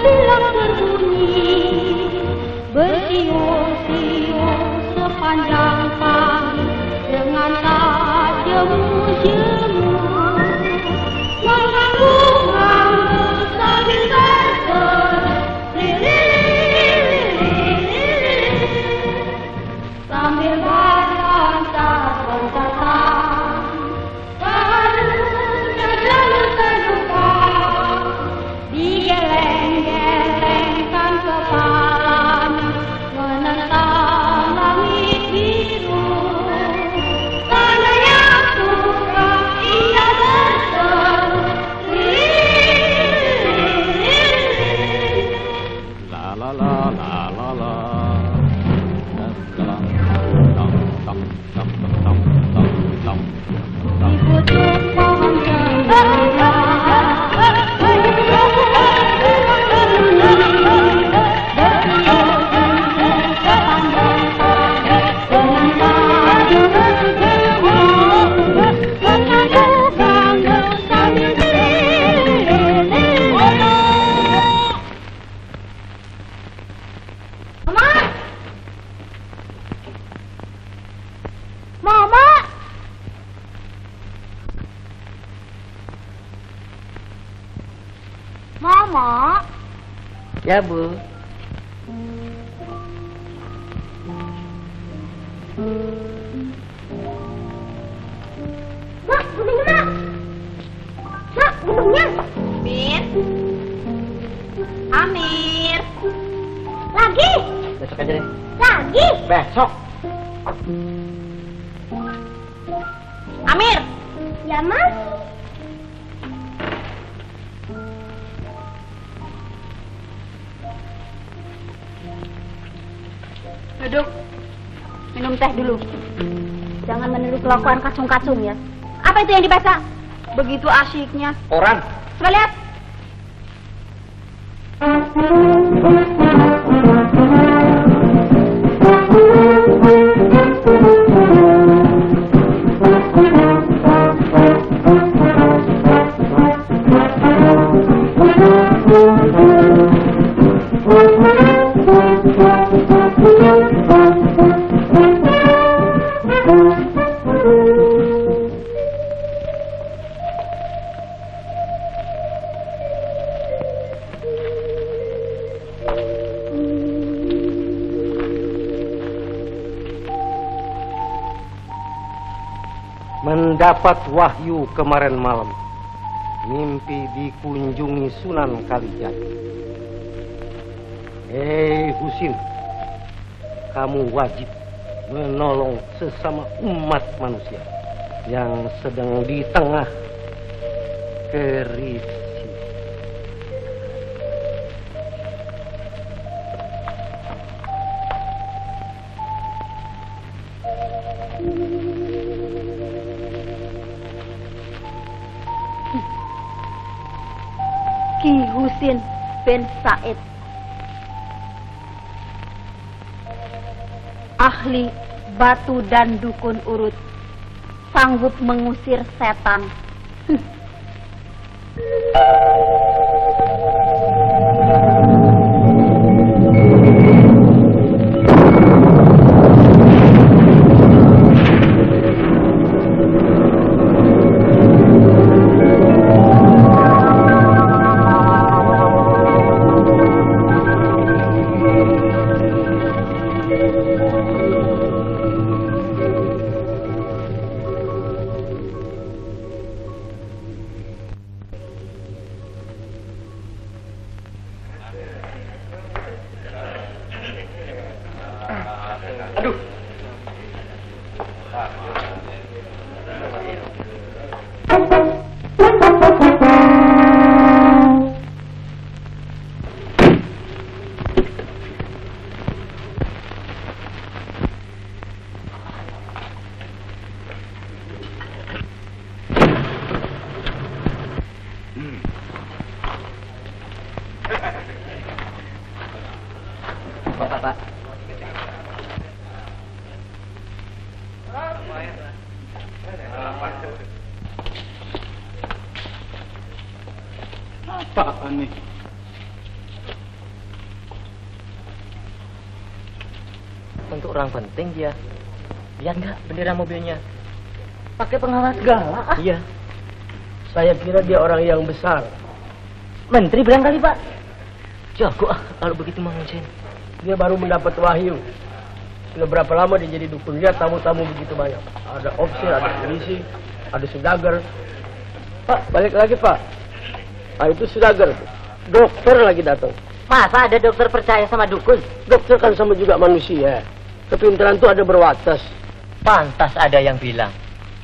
bilang berbunyi, bersiul-siul sepanjang pagi dengan tak jemu-jemu, mengganggu-ganggu sambil sambil berlantar-lantar, barunya jalur terbuka, digeleng-gelengkan kepalanya, menentang langit biru. Sana yang suka ia berseru, la la la la la la. Di pucuk pohon cemara, Mama. Ya, Bu. Mak, gunungnya, Mak. Mak, gunungnya. Amir. Amir. Lagi. Besok aja deh. Lagi. Besok. Amir. Ya, Mas. Duduk. Minum teh dulu. Jangan meniru kelakuan kacung-kacung ya. Apa itu yang dibaca? Begitu asyiknya. Koran. Coba lihat. Mendapat wahyu kemarin malam, mimpi dikunjungi Sunan Kalijaga. Husin, kamu wajib menolong sesama umat manusia yang sedang di tengah krisis. Ki Husin bin Said, ahli batu dan dukun urut, sanggup mengusir setan. Pak. Apaan nih? untuk orang penting dia. Lihat nggak bendera mobilnya? Pakai pengawal segala. Iya. Saya kira dia orang yang besar. Menteri barangkali, Pak. Jago kalau begitu Mang Husin. Dia baru mendapat wahyu. Sudah berapa lama dia jadi dukun? Lihat tamu-tamu begitu banyak. Ada officer, ada polisi, ada saudagar. Pak, balik lagi Pak. Ah, itu saudagar. Dokter lagi datang. Masa ada dokter percaya sama dukun? Dokter kan sama juga manusia. Kepintaran itu ada berbatas. Pantas ada yang bilang.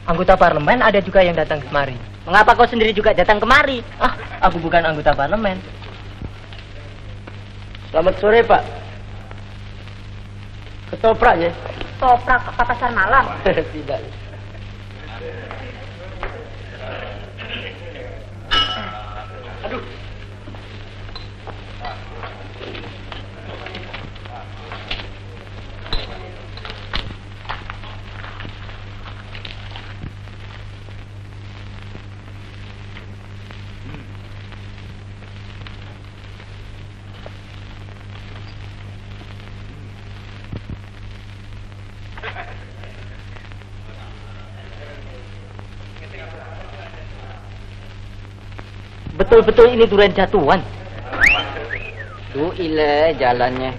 Anggota parlemen ada juga yang datang kemari. Mengapa kau sendiri juga datang kemari? Ah, aku bukan anggota parlemen. Selamat sore Pak. Ketoprak ya? Toprak ke pasar malam. Tidak. Aduh. Betul-betul ini durian jatuhan. Tuh ile jalannya.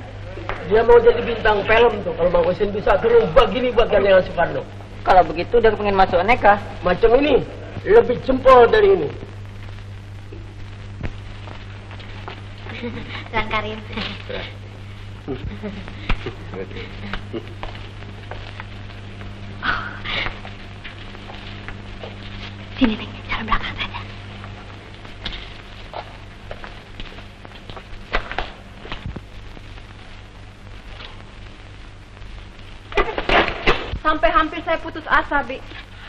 Dia mau jadi bintang film tuh. Kalau Mang Husin bisa turun begini buat gandengan Soekarno. Kalau begitu dia pengen masuk aneka. Macam ini. Lebih jempol dari ini. Tuan Karim. Sini Neng, jalan belakang saja. Sampai hampir saya putus asa, Bi.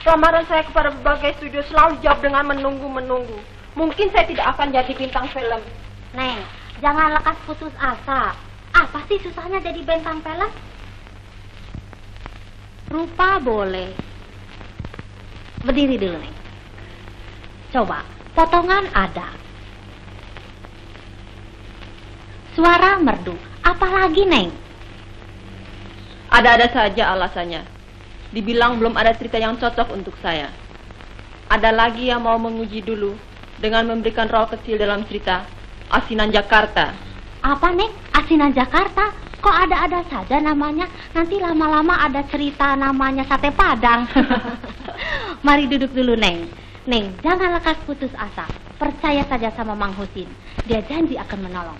Lamaran saya kepada berbagai studio selalu jawab dengan menunggu-menunggu. Mungkin saya tidak akan jadi bintang film. Neng, jangan lekas putus asa. Apa sih susahnya jadi bintang film? Rupa boleh. Berdiri dulu, Neng. Coba, potongan ada. Suara merdu. Apalagi, Neng? Ada-ada saja alasannya. Dibilang belum ada cerita yang cocok untuk saya. Ada lagi yang mau menguji dulu dengan memberikan role kecil dalam cerita Asinan Jakarta. Apa, Neng? Asinan Jakarta? Kok ada-ada saja namanya? Nanti lama-lama ada cerita namanya sate Padang. Mari duduk dulu, Neng. Neng, jangan lekas putus asa. Percaya saja sama Mang Husin. Dia janji akan menolong.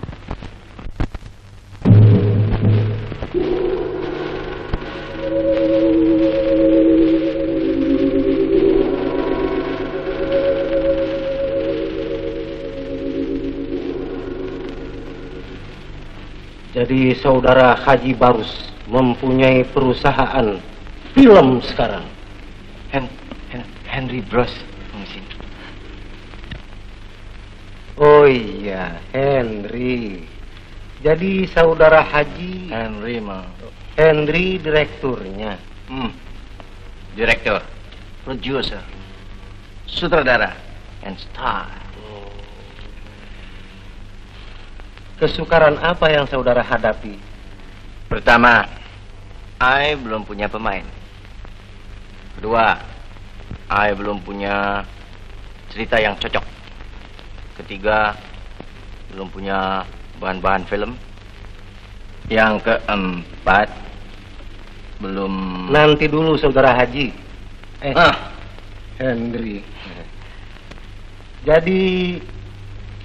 Jadi saudara Haji Barus mempunyai perusahaan film sekarang. Henry Bros. Mungkin. Oh iya, Henry. Jadi saudara Haji Henry mah. Henry direkturnya. Direktur, producer, sutradara, and star. Kesukaran apa yang saudara hadapi? Pertama, I belum punya pemain. Kedua, I belum punya cerita yang cocok. Ketiga, belum punya bahan-bahan film. Yang keempat, belum... Nanti dulu saudara Haji. Henry. Jadi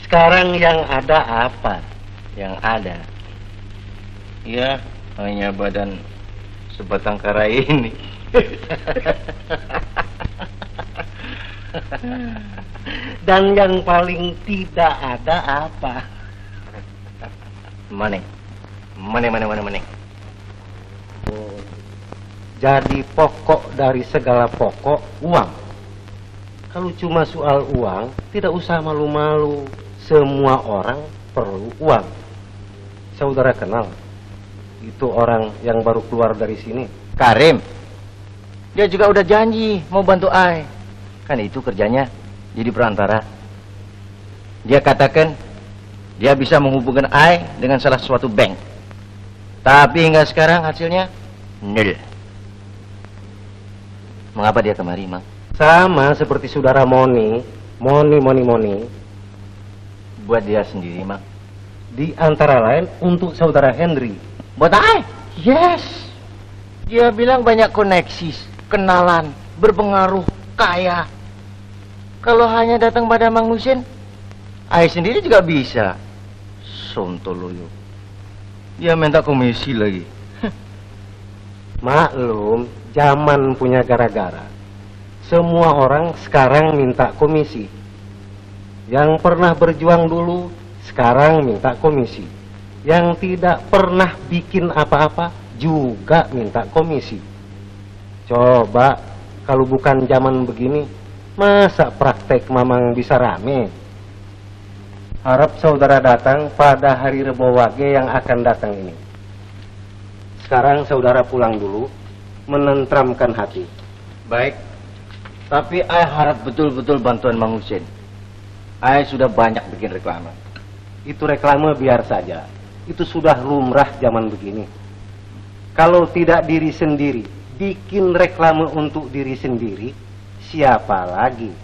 sekarang yang ada apa? Yang ada, ya hanya badan sebatang kara ini. Dan yang paling tidak ada apa? Mana? Oh, jadi pokok dari segala pokok uang. Kalau cuma soal uang, tidak usah malu-malu. Semua orang perlu uang. Saudara kenal itu orang yang baru keluar dari sini? Karim. Dia juga udah janji mau bantu I. Kan itu kerjanya jadi perantara. Dia katakan dia bisa menghubungkan I dengan salah suatu bank. Tapi hingga sekarang hasilnya Nil. Mengapa dia kemari, Mang? Sama seperti saudara Moni. Buat dia sendiri, Mang. Di antara lain untuk saudara Henry. Buat I? Yes. Dia bilang banyak koneksi, kenalan, berpengaruh, kaya. Kalau hanya datang pada Mang Husin, I sendiri juga bisa. Sontoloyo. Dia minta komisi lagi. Maklum, zaman punya gara-gara. Semua orang sekarang minta komisi. Yang pernah berjuang dulu, sekarang minta komisi. Yang tidak pernah bikin apa-apa, juga minta komisi. Coba, kalau bukan zaman begini, masa praktek mamang bisa rame? Harap saudara datang pada hari Rebo Wage yang akan datang ini. Sekarang saudara pulang dulu, menentramkan hati. Baik. Tapi I harap betul-betul bantuan Mang Husin. I sudah banyak bikin reklame. Itu reklame biar saja. Itu sudah lumrah zaman begini. Kalau tidak diri sendiri, bikin reklame untuk diri sendiri, siapa lagi?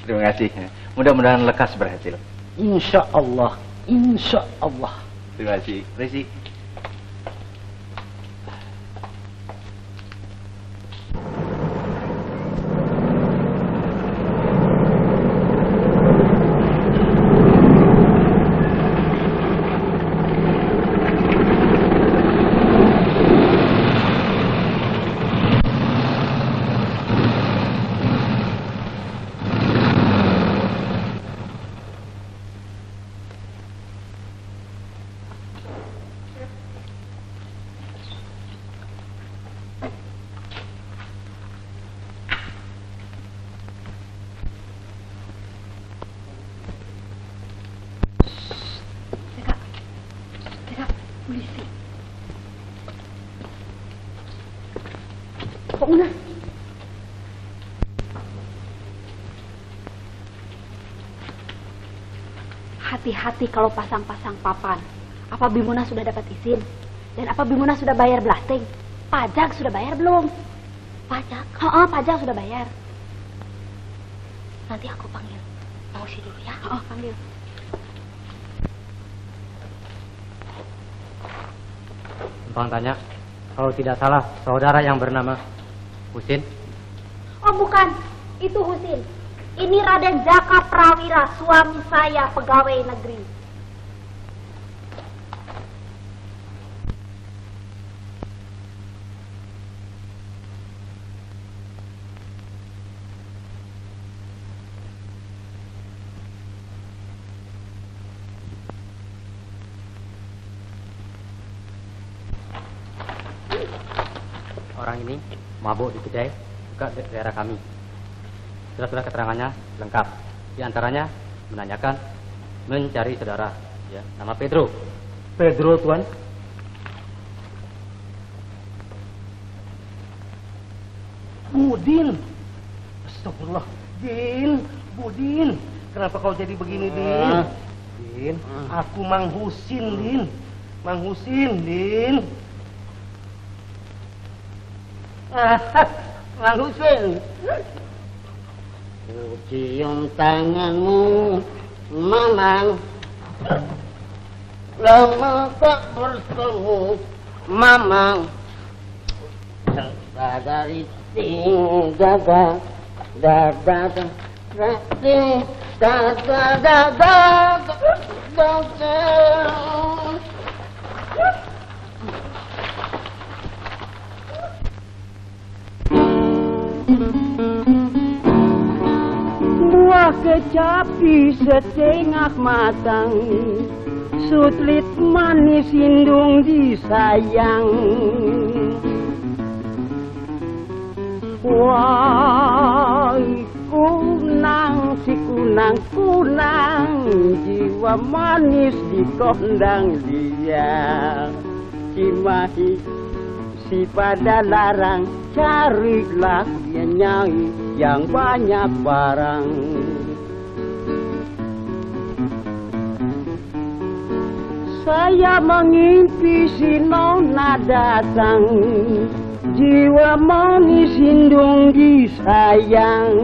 Terima kasih. Mudah-mudahan lekas berhasil. Insya Allah, insya Allah. Terima kasih. Resi. Polisi. Kok Una? Hati-hati kalau pasang-pasang papan. Apa Bimuna sudah dapat izin? Dan apa Bimuna sudah bayar blasting? Pajak sudah bayar belum? Pajak? Pajak sudah bayar. Nanti aku panggil Mausi dulu ya. Panggil. Bang tanya, kalau tidak salah saudara yang bernama Husin? Oh bukan, itu Husin. Ini Raden Jaka Prawira, suami saya pegawai negeri. Orang ini mabuk di kedai juga di daerah kami. Sudah keterangannya lengkap. Di antaranya menanyakan, mencari saudara. Ya, nama Pedro. Pedro, Tuan. Budin. Astagfirullah. Din, Budin. Kenapa kau jadi begini, Din? Din, aku Mang Husin, Din. Mang Husin, Din. Mang Husin. Ku cium tanganmu, Mamang. Lama tak bertemu, Mamang. Dari tinggal dada rati dada. Buah kecapi setengah matang, sutlit manis hindung disayang. Wah, kunang si kunang, jiwa manis di kondang dia. Cimahi si pada larang, carilah dia nyai yang banyak barang. saya mengimpi si nona datang, jiwa manis hindung disayang.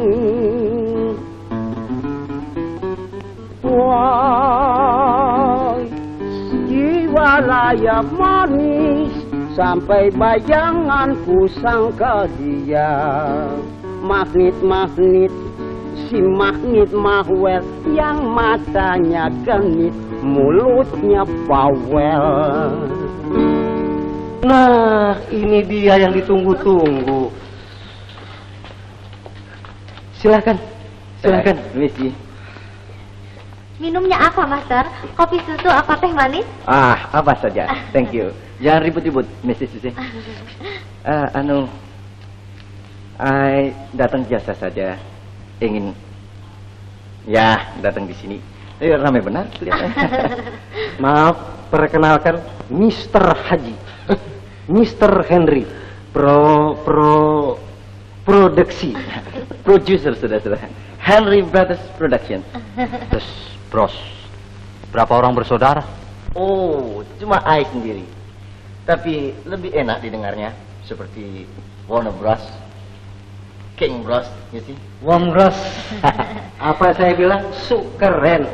Wah, jiwa layak manis, sampai bayanganku sangka dia. Magnet-magnet, si magnet mahwel, yang matanya genit, mulutnya bawel. Nah, ini dia yang ditunggu-tunggu. Silakan, silakan. Misi. Minumnya apa, Master? Kopi susu apa teh manis? Ah, apa saja. Thank you. Jangan ribut-ribut, Mrs. Susi. I datang biasa saja. Ingin, ya, datang di sini. Ramai benar kelihatan. Maaf, perkenalkan Mr. Haji, Mr. Henry, produksi, Producer sudah. Henry Brothers Production. Terus, Bros, berapa orang bersaudara? Oh, cuma I sendiri. Tapi lebih enak didengarnya seperti Warner Bros, King Bros, you see. Womgros. Apa saya bilang? Keren.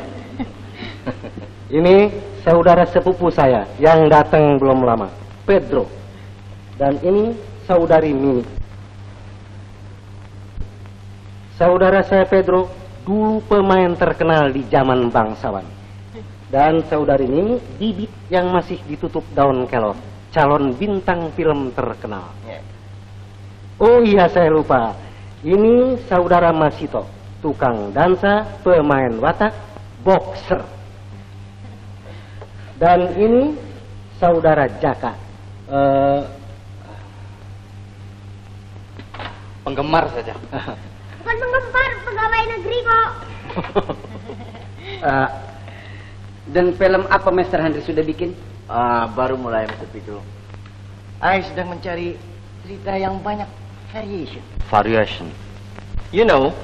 Ini saudara sepupu saya yang datang belum lama, Pedro. Dan ini saudari Mini. Saudara saya Pedro dulu pemain terkenal di zaman bangsawan. Dan saudari Mini bibit yang masih ditutup daun kelor, calon bintang film terkenal. Oh iya, saya lupa. Ini saudara Masito, tukang dansa, pemain watak, boxer. Dan ini saudara Jaka, Penggemar saja. Bukan penggemar, pegawai negeri kok. Dan film apa Master Henry sudah bikin? Baru mulai Mr. Pedro. I sedang mencari cerita yang banyak variation. Variation. You know,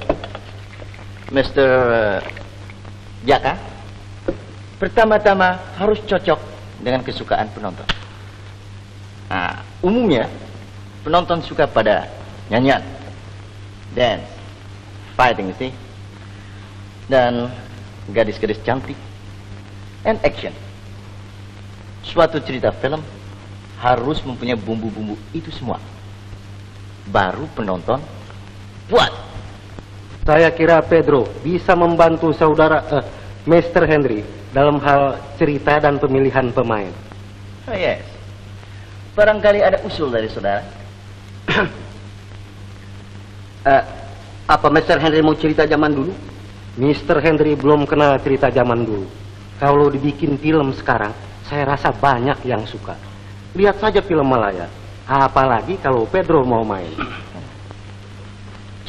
Mr. Jaka, pertama-tama harus cocok dengan kesukaan penonton. Umumnya penonton suka pada nyanyian, dance, fighting, you see, dan gadis-gadis cantik, and action. Suatu cerita film harus mempunyai bumbu-bumbu itu semua. Baru penonton buat. saya kira Pedro bisa membantu saudara Mr. Henry dalam hal cerita dan pemilihan pemain. Oh yes. Barangkali ada usul dari saudara. Apa Master Henry mau cerita zaman dulu? Mr. Henry belum kenal cerita zaman dulu. Kalau dibikin film sekarang, saya rasa banyak yang suka. Lihat saja film Malaya. Apalagi kalau Pedro mau main.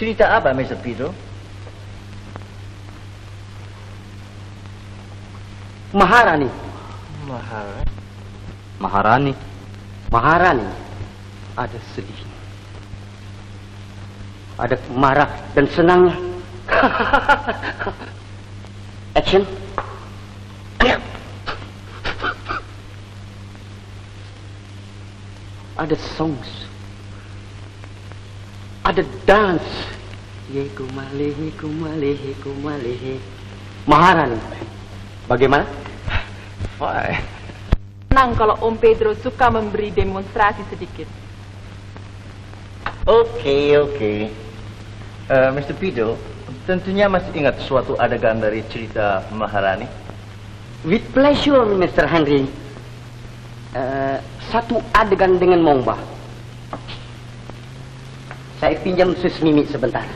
Cerita apa, Mr. Pedro? Maharani. Maharani. Maharani. Ada sedih, ada marah dan senangnya. Action. Ada songs, ada dance. Ye kumalehe, kumalehe, kumalehe. Maharani. Bagaimana? Why? Senang kalau Om Pedro suka memberi demonstrasi sedikit. Oke. Mr. Pedro, tentunya masih ingat suatu adegan dari cerita Maharani? With pleasure, Mr. Henry. Satu adegan dengan Mongba. Saya pinjam sus Mimi sebentar.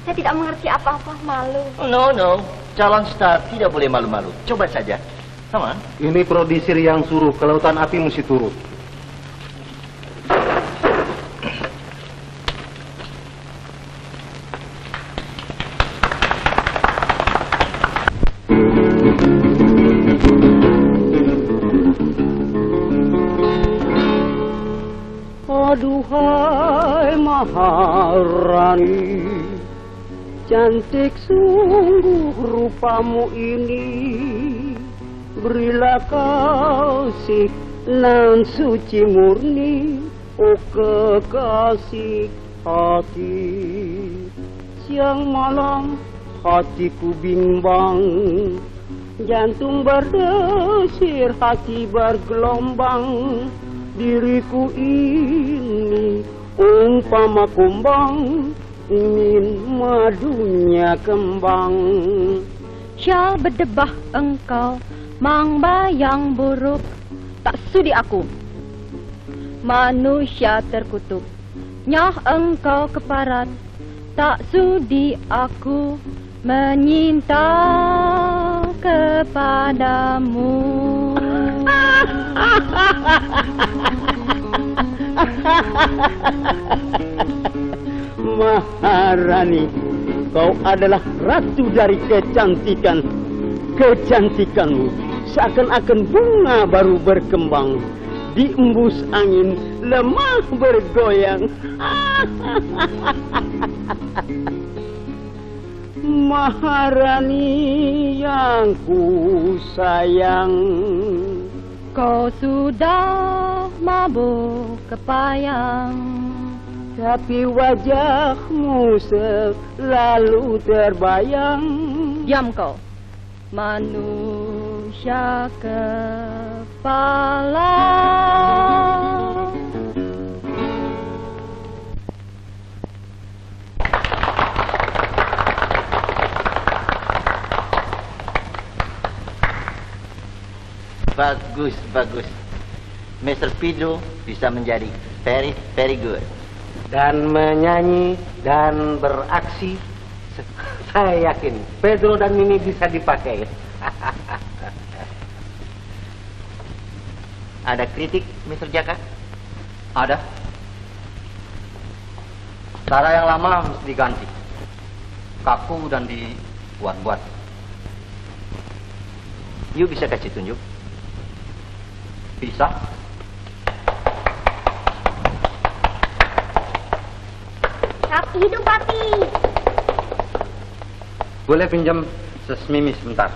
Saya tidak mengerti apa-apa, malu. No. Calon star tidak boleh malu-malu. Coba saja. Sama. Ini produser yang suruh, ke lautan api mesti turut. Aduhai Maharani, cantik sungguh rupamu ini. berilah kasih nan suci murni, oh kekasih hati. Siang malam hatiku bimbang, jantung berdesir, hati bergelombang. Diriku ini umpama kumbang, ingin madunya kembang. Syal berdebah engkau, mang bayang buruk, tak sudi aku. Manusia terkutuk, nyah engkau keparat, tak sudi aku menyinta kepadamu. Maharani, kau adalah ratu dari kecantikan. Kecantikanmu seakan-akan bunga baru berkembang, diembus angin lemah bergoyang. Maharani yang ku sayang, kau sudah mabuk kepayang, tapi wajahmu selalu terbayang. Diam kau, manusia kepala. Bagus, bagus. Mr. Pedro bisa menjadi very, very good. Dan menyanyi dan beraksi, saya yakin Pedro dan Mimi bisa dipakai. Ada kritik, Mr. Jaka? Ada. Cara yang lama mesti diganti. Kaku dan dibuat-buat. You bisa kasih tunjuk? Bisa. Sapi hidup, Papi. Boleh pinjam Mimi sebentar?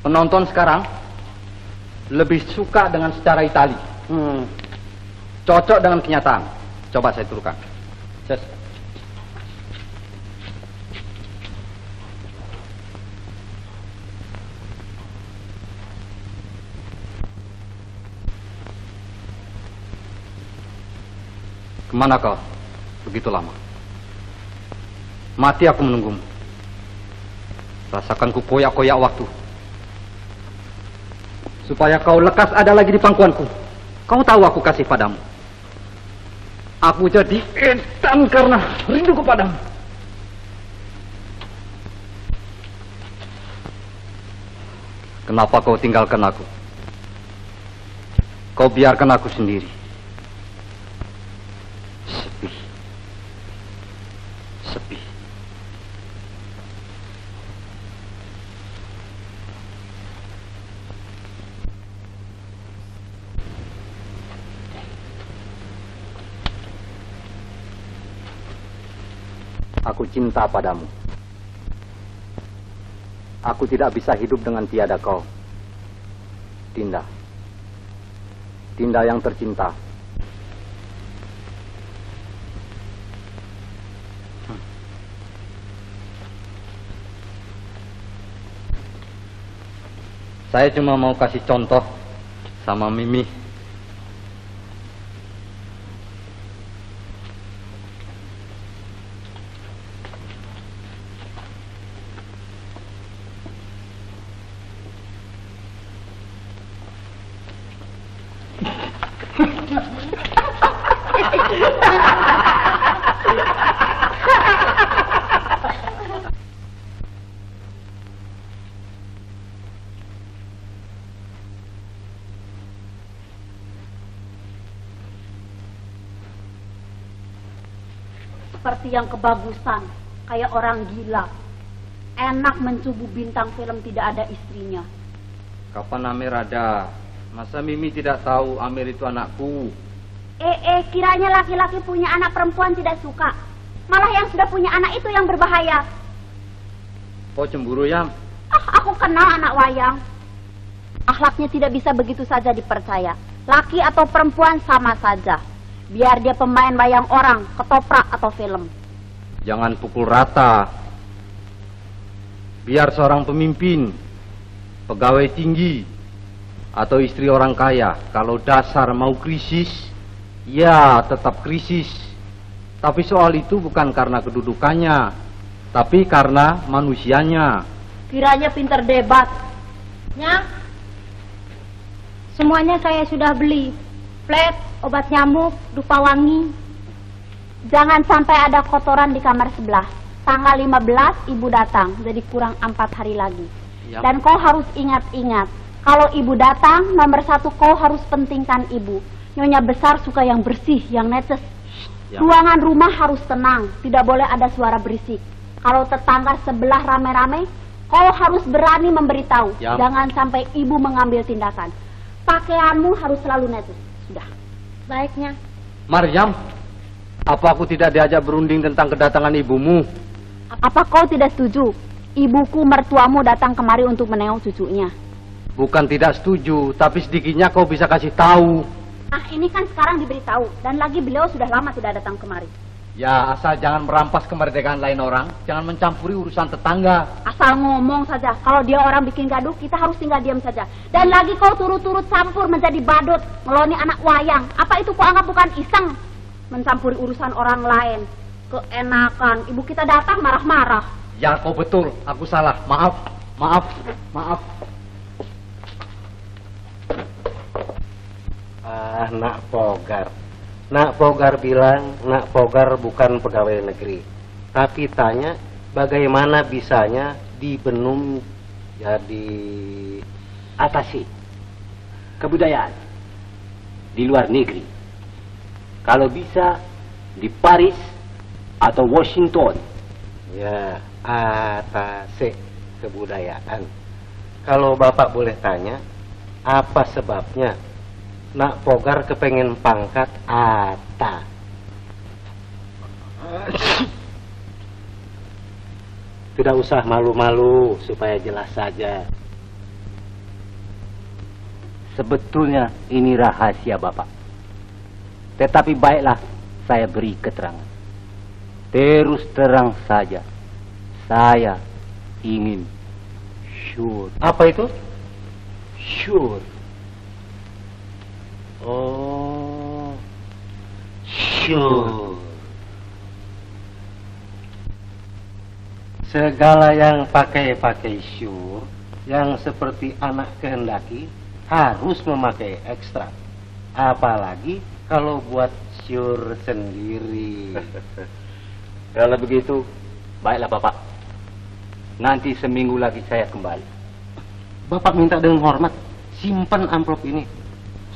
Penonton sekarang lebih suka dengan secara Itali. Cocok dengan kenyataan. Coba saya turunkan. Ses. Kemana kau? Begitu lama. Mati aku menunggumu. Rasakan ku koyak-koyak waktu. Supaya kau lekas ada lagi di pangkuanku. Kau tahu aku kasih padamu. Aku jadi edan karena rindu kepadamu. Kenapa kau tinggalkan aku? Kau biarkan aku sendiri. Sepi. Sepi. Aku cinta padamu. Aku tidak bisa hidup dengan tiada kau. Tinda. Tinda yang tercinta. Saya cuma mau kasih contoh sama Mimi. Seperti yang kebagusan, kayak orang gila. Enak mencubu bintang film tidak ada istrinya. Kapan Amir ada? Masa Mimi tidak tahu Amir itu anakku? Kiranya laki-laki punya anak perempuan tidak suka. Malah yang sudah punya anak itu yang berbahaya. Kok cemburu, Yam? Aku kenal anak wayang. Akhlaknya tidak bisa begitu saja dipercaya. Laki atau perempuan sama saja. Biar dia pemain wayang orang, ketoprak atau film. Jangan pukul rata. Biar seorang pemimpin, pegawai tinggi, atau istri orang kaya, kalau dasar mau krisis, ya tetap krisis. Tapi soal itu bukan karena kedudukannya, tapi karena manusianya. Kiranya pintar debat. Nyang, semuanya saya sudah beli. Flat, obat nyamuk, dupa wangi. Jangan sampai ada kotoran di kamar sebelah. Tanggal 15 ibu datang, jadi kurang 4 hari lagi. Yap. Dan kau harus ingat-ingat, kalau ibu datang, nomor 1 kau harus pentingkan ibu. Nyonya besar suka yang bersih, yang netes. Yap. Ruangan rumah harus tenang, tidak boleh ada suara berisik. Kalau tetangga sebelah rame-rame, kau harus berani memberitahu. Yap. Jangan sampai ibu mengambil tindakan. Pakaianmu harus selalu netes. Sudah. Baiknya. Maryam, apa aku tidak diajak berunding tentang kedatangan ibumu? Apa kau tidak setuju? Ibuku mertuamu datang kemari untuk menengok cucunya. Bukan tidak setuju, tapi sedikitnya kau bisa kasih tahu. Nah, ini kan sekarang diberitahu. Dan lagi beliau sudah lama tidak datang kemari. Ya, asal jangan merampas kemerdekaan lain orang, jangan mencampuri urusan tetangga. Asal ngomong saja. Kalau dia orang bikin gaduh, kita harus tinggal diam saja. Dan lagi kau turut-turut campur menjadi badut, meloni anak wayang. Apa itu kau anggap bukan iseng? Mencampuri urusan orang lain. Keenakan. Ibu kita datang marah-marah. Ya, kau betul. Aku salah. Maaf. Maaf. Maaf. Nak Pogar. Nak Pogar bilang, Nak Pogar bukan pegawai negeri. Tapi tanya, bagaimana bisanya dibenum jadi atasi kebudayaan di luar negeri. Kalau bisa di Paris atau Washington. Ya, atase kebudayaan. Kalau Bapak boleh tanya, apa sebabnya Nak Pogar kepengen pangkat Ata? Tidak usah malu-malu, supaya jelas saja. Sebetulnya ini rahasia Bapak. Tetapi baiklah saya beri keterangan. Terus terang saja, saya ingin sure. Apa itu? Sure. Oh, sure. Segala yang pakai sure, yang seperti anak kehendaki, harus memakai ekstrak. Apalagi kalau buat sure sendiri. Kalau begitu, baiklah Bapak. Nanti seminggu lagi saya kembali. Bapak minta dengan hormat, simpan amplop ini.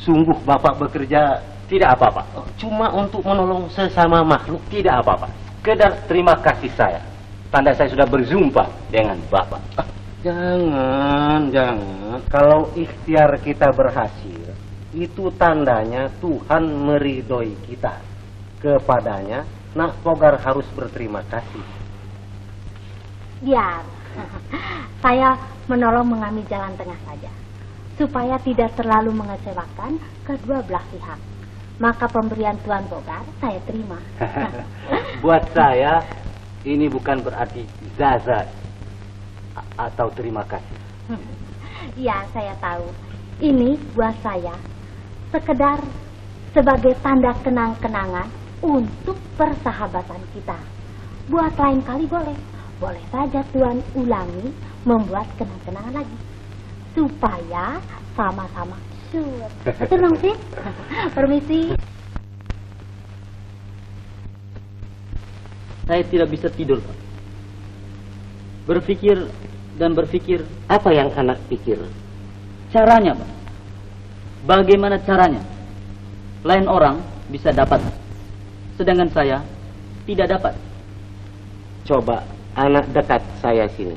Sungguh Bapak bekerja Tidak apa-apa. cuma untuk menolong sesama makhluk. Tidak apa-apa. Sekedar terima kasih saya. Tanda saya sudah berjumpa dengan Bapak. Jangan. Kalau ikhtiar kita berhasil, itu tandanya Tuhan meridhoi kita. Kepadanya, Nak Pogar harus berterima kasih. Biar. Saya menolong mengambil jalan tengah saja. Supaya tidak terlalu mengecewakan kedua belah pihak. Maka pemberian Tuan Pogar saya terima. Buat saya, ini bukan berarti zazat atau terima kasih. Ya, saya tahu. Ini buat saya sekedar sebagai tanda kenang-kenangan untuk persahabatan kita. Buat lain kali boleh. Boleh saja Tuan ulangi membuat kenang-kenangan lagi. Supaya sama-sama sure. Betul dong sih? Permisi. Saya tidak bisa tidur, Pak. Berpikir dan berpikir. Apa yang anak pikir? Caranya, Pak. Bagaimana caranya? Lain orang bisa dapat, sedangkan saya tidak dapat. Coba anak dekat saya sini.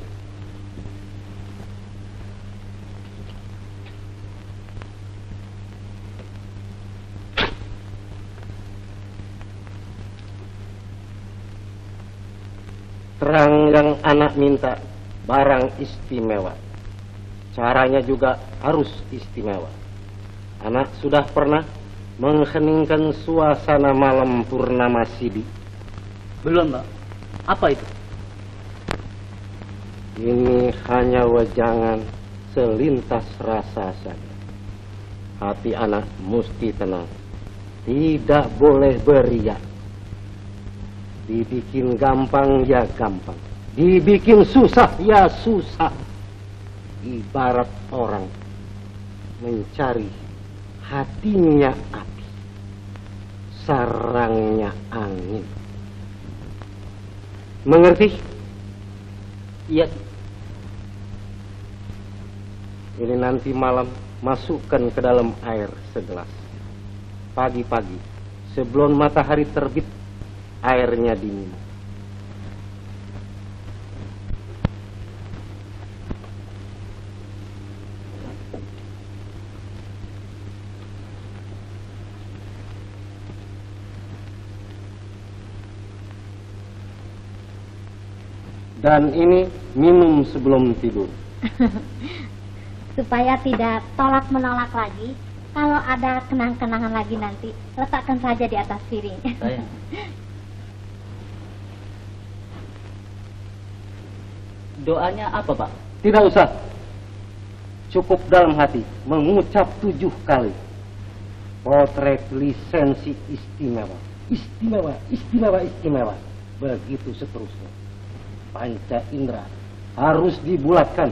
Terang yang anak minta, barang istimewa. Caranya juga harus istimewa. Anak sudah pernah mengheningkan suasana malam purnama Sidi? Belum, Pak. Apa itu? Ini hanya wejangan selintas rasa saja. Hati anak mesti tenang. Tidak boleh beriak. Dibikin gampang ya gampang. Dibikin susah ya susah. Ibarat orang mencari hatinya api, sarangnya angin. Mengerti? Iya. Ini nanti malam masukkan ke dalam air segelas. Pagi-pagi sebelum matahari terbit, airnya diminum. Dan ini minum sebelum tidur. Supaya tidak tolak-menolak lagi, kalau ada kenang-kenangan lagi nanti, letakkan saja di atas piring. Saya. Doanya apa, Pak? Tidak usah. Cukup dalam hati mengucap 7 kali. Potret lisensi istimewa. Istimewa, istimewa, istimewa. Begitu seterusnya. Panca indera harus dibulatkan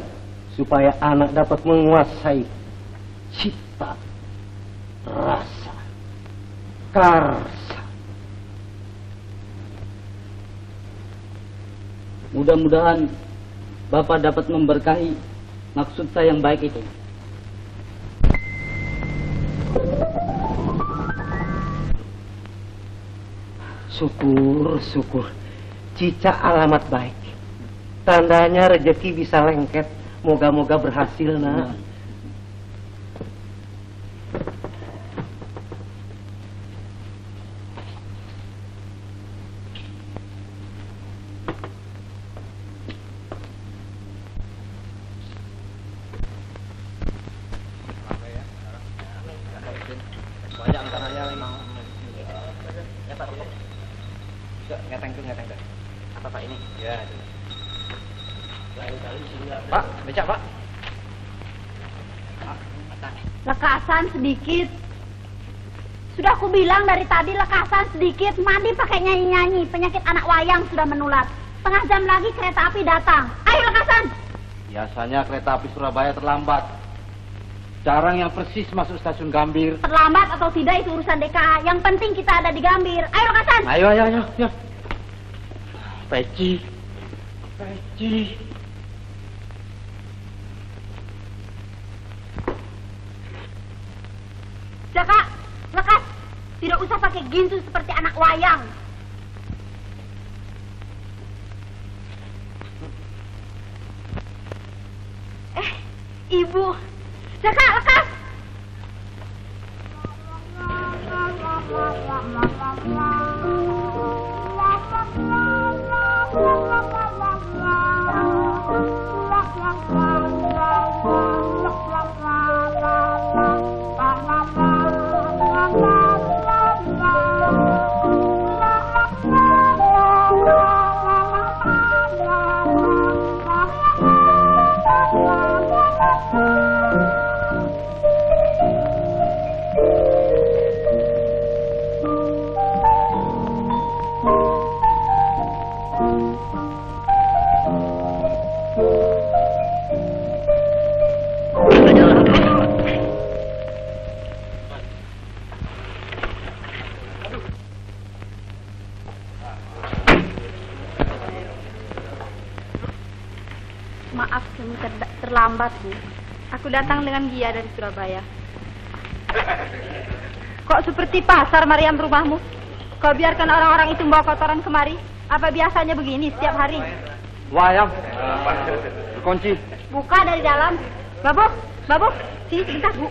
supaya anak dapat menguasai cita, rasa, karsa. Mudah-mudahan Bapak dapat memberkahi maksud saya yang baik itu. Syukur, syukur. Cica alamat baik. Tandanya rezeki bisa lengket. Moga-moga berhasil, nak. Apa Pak ini? Ya. Pak, becak Pak. Lekasan sedikit. Sudah aku bilang dari tadi lekasan sedikit. Mandi pakai nyanyi-nyanyi. Penyakit anak wayang sudah menular. Setengah jam lagi kereta api datang. Ayo lekasan. Biasanya kereta api Surabaya terlambat. Jarang yang persis masuk stasiun Gambir. Terlambat atau tidak itu urusan DKA. Yang penting kita ada di Gambir. Ayo lekasan. Ayo. Peci. Jaka, lekas. Tidak usah pakai ginsu seperti anak wayang. Ibu. Jaka, lekas. Maaf kami terlambat, Bu. Aku datang dengan Gia dari Surabaya. Kok seperti pasar, Mariam, rumahmu? Kau biarkan orang-orang itu membawa kotoran kemari? Apa biasanya begini setiap hari? Wayang. Kunci. Buka dari dalam. Babu, sini sebentar, Bu.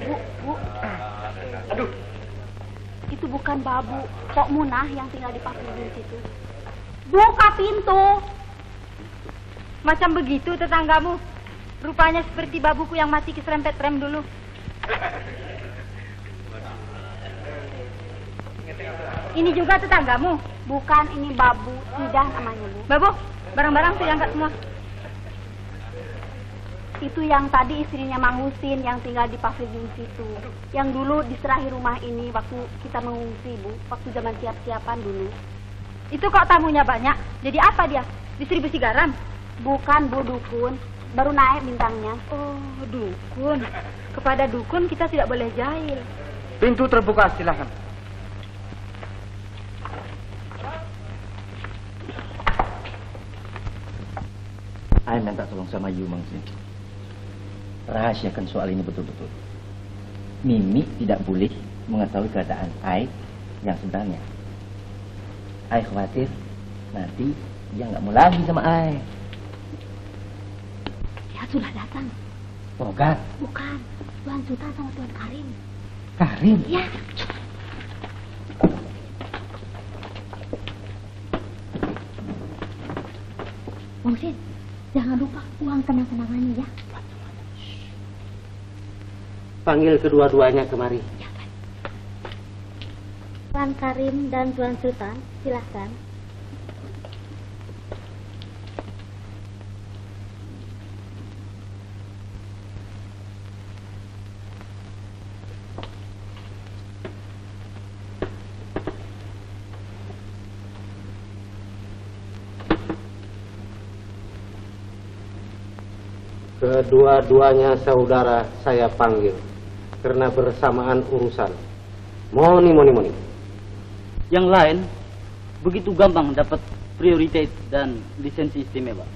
Aduh. Itu bukan Babu, Pok Munah yang tinggal di pavilion situ. Buka pintu. Macam begitu tetanggamu. Rupanya seperti babuku yang mati keserempet rem dulu. Ini juga tetanggamu? Bukan, ini Babu. Tidak namanya, Bu. Babu, barang-barang sudah angkat semua. Itu yang tadi istrinya Mang Husin yang tinggal di pavilion situ. Yang dulu diserahi rumah ini waktu kita mengungsi, Bu. Waktu zaman siap-siapan dulu. Itu kok tamunya banyak? Jadi apa dia? Distribusi garam? Bukan, Bu, dukun. Baru naik bintangnya. Oh, dukun. Kepada dukun kita tidak boleh jahil. Pintu terbuka, silakan. Saya minta tolong sama you, Mang Sin. Rahasiakan soal ini betul-betul. Mimi tidak boleh mengetahui keadaan Ai yang sebenarnya. Ai khawatir nanti dia nggak mau lagi sama Ai. Ya sudah datang. Togar? Bukan, Tuan Suta sama Tuan Karim. Karim? Ya. Bang Sin, jangan lupa uang kenang-kenangannya ya. Panggil kedua-duanya kemari. Tuan Karim dan Tuan Sultan, silahkan. Kedua-duanya saudara saya panggil karena bersamaan urusan. Moni. Yang lain begitu gampang dapat prioritas dan lisensi istimewa.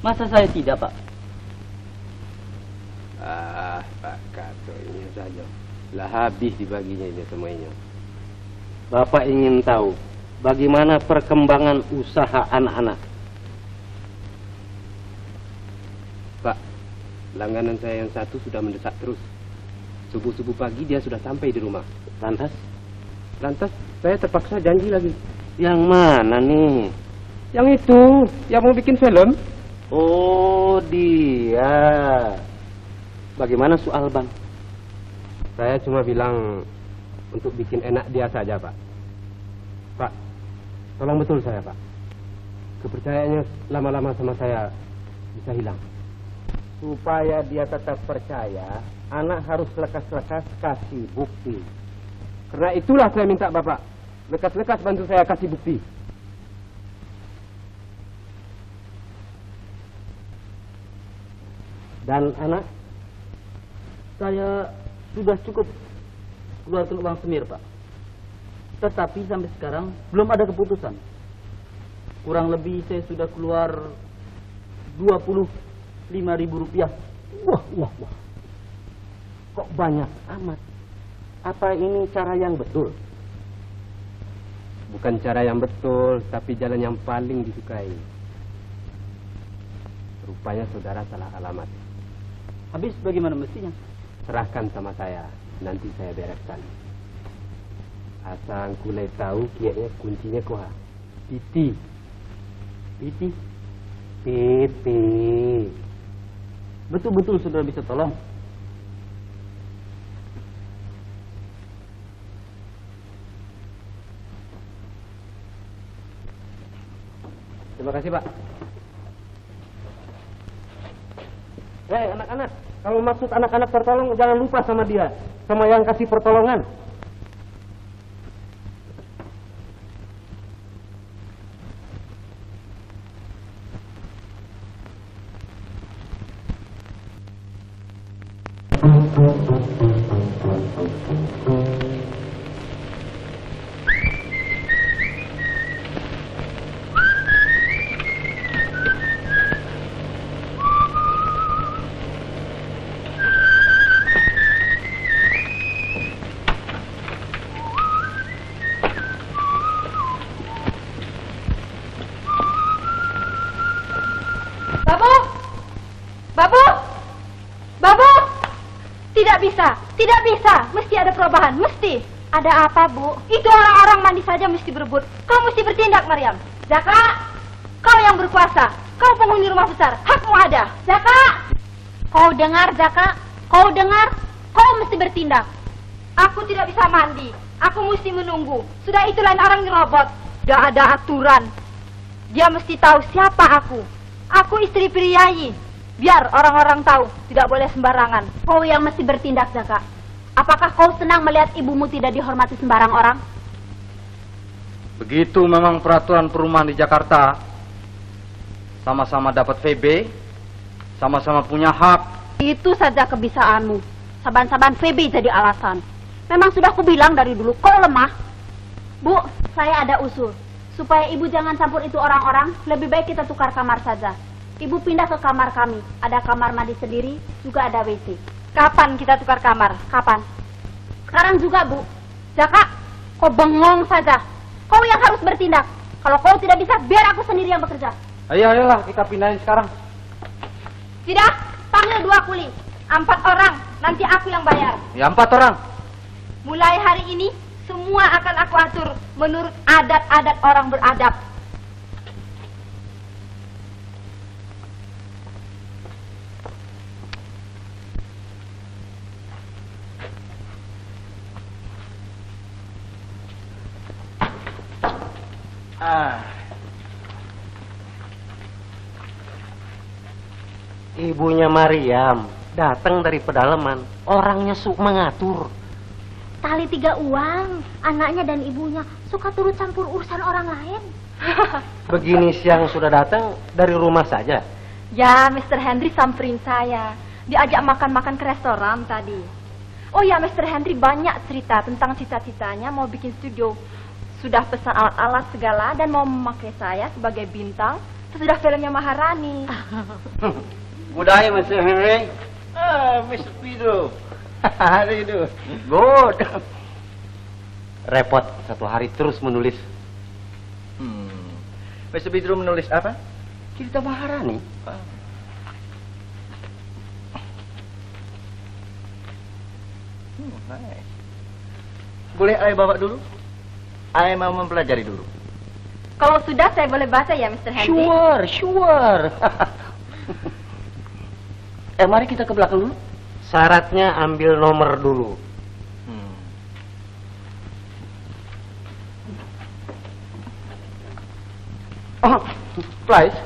Masa saya tidak, Pak? Pak Kato ini saja. Lah habis dibaginya ini semuanya. Bapak ingin tahu bagaimana perkembangan usaha anak-anak. Pak, langganan saya yang satu sudah mendesak terus. Subuh-subuh pagi dia sudah sampai di rumah. Lantas saya terpaksa janji lagi. Yang mana nih? Yang itu, yang mau bikin film. Oh, dia. Bagaimana soal Bang? Saya cuma bilang untuk bikin enak dia saja, Pak. Pak, tolong betul saya, Pak. Kepercayaannya lama-lama sama saya bisa hilang. Supaya dia tetap percaya, anak harus lekas-lekas kasih bukti. Karena itulah saya minta Bapak, lekas-lekas bantu saya kasih bukti. Dan anak? Saya sudah cukup keluarkan uang semir, Pak. Tetapi sampai sekarang belum ada keputusan. Kurang lebih saya sudah keluar 25.000 rupiah. Wah. Kok banyak amat? Apa ini cara yang betul? Bukan cara yang betul, tapi jalan yang paling disukai. Rupanya saudara salah alamat. Habis bagaimana mestinya? Serahkan sama saya, nanti saya bereskan. Asal kulai tahu kiatnya kuncinya kuha. Piti. Betul-betul saudara bisa tolong. Terima kasih, Pak. Anak-anak, kalau maksud anak-anak tertolong jangan lupa sama dia, sama yang kasih pertolongan. Tidak bisa, mesti ada perubahan, mesti. Ada apa, Bu? Itu orang-orang mandi saja mesti berebut. Kau mesti bertindak, Maryam. Zaka, kau yang berkuasa. Kau penghuni rumah besar, hakmu ada. Jaka, kau dengar Jaka? Kau dengar? Kau mesti bertindak. Aku tidak bisa mandi. Aku mesti menunggu. Sudah itu lain orang nyerobot. Gak ada aturan. Dia mesti tahu siapa aku. Aku istri priayi. Biar orang-orang tahu, tidak boleh sembarangan. Kau yang mesti bertindak Jaka. Apakah kau senang melihat ibumu tidak dihormati sembarang orang? Begitu memang peraturan perumahan di Jakarta. Sama-sama dapat VB, sama-sama punya hak. Itu saja kebisaanmu. Saban-saban VB jadi alasan. Memang sudah kubilang dari dulu, kau lemah. Bu, saya ada usul. Supaya ibu jangan campur itu orang-orang, lebih baik kita tukar kamar saja. Ibu pindah ke kamar kami. Ada kamar mandi sendiri, juga ada WC. Kapan kita tukar kamar? Kapan? Sekarang juga, Bu. Jaka, kau bengong saja. Kau yang harus bertindak. Kalau kau tidak bisa, biar aku sendiri yang bekerja. Ayolah, kita pindahin sekarang. Tidak, panggil 2 kuli. 4 orang, nanti aku yang bayar. Ya 4 orang. Mulai hari ini, semua akan aku atur menurut adat-adat orang beradab. Ibunya Mariam datang dari pedalaman. Orangnya suka mengatur. Tali 3 uang, anaknya dan ibunya suka turut campur urusan orang lain. Begini siang sudah datang dari rumah saja. Ya, Mr. Henry samperin saya. Diajak makan-makan ke restoran tadi. Oh ya, Mr. Henry banyak cerita tentang cita-citanya mau bikin studio. Sudah pesan alat-alat segala dan mau memakai saya sebagai bintang sesudah filmnya Maharani. Budaya, Mr. Henry. Mr. Pedro. How do you do? Good. Repot, satu hari terus menulis. Mr. Pedro menulis apa? Cerita Maharani. Nice. Boleh saya bawa dulu? Saya mau mempelajari dulu. Kalau sudah saya boleh baca ya, Mr. Henry? Sure. Mari kita ke belakang dulu. Syaratnya ambil nomor dulu. Flies.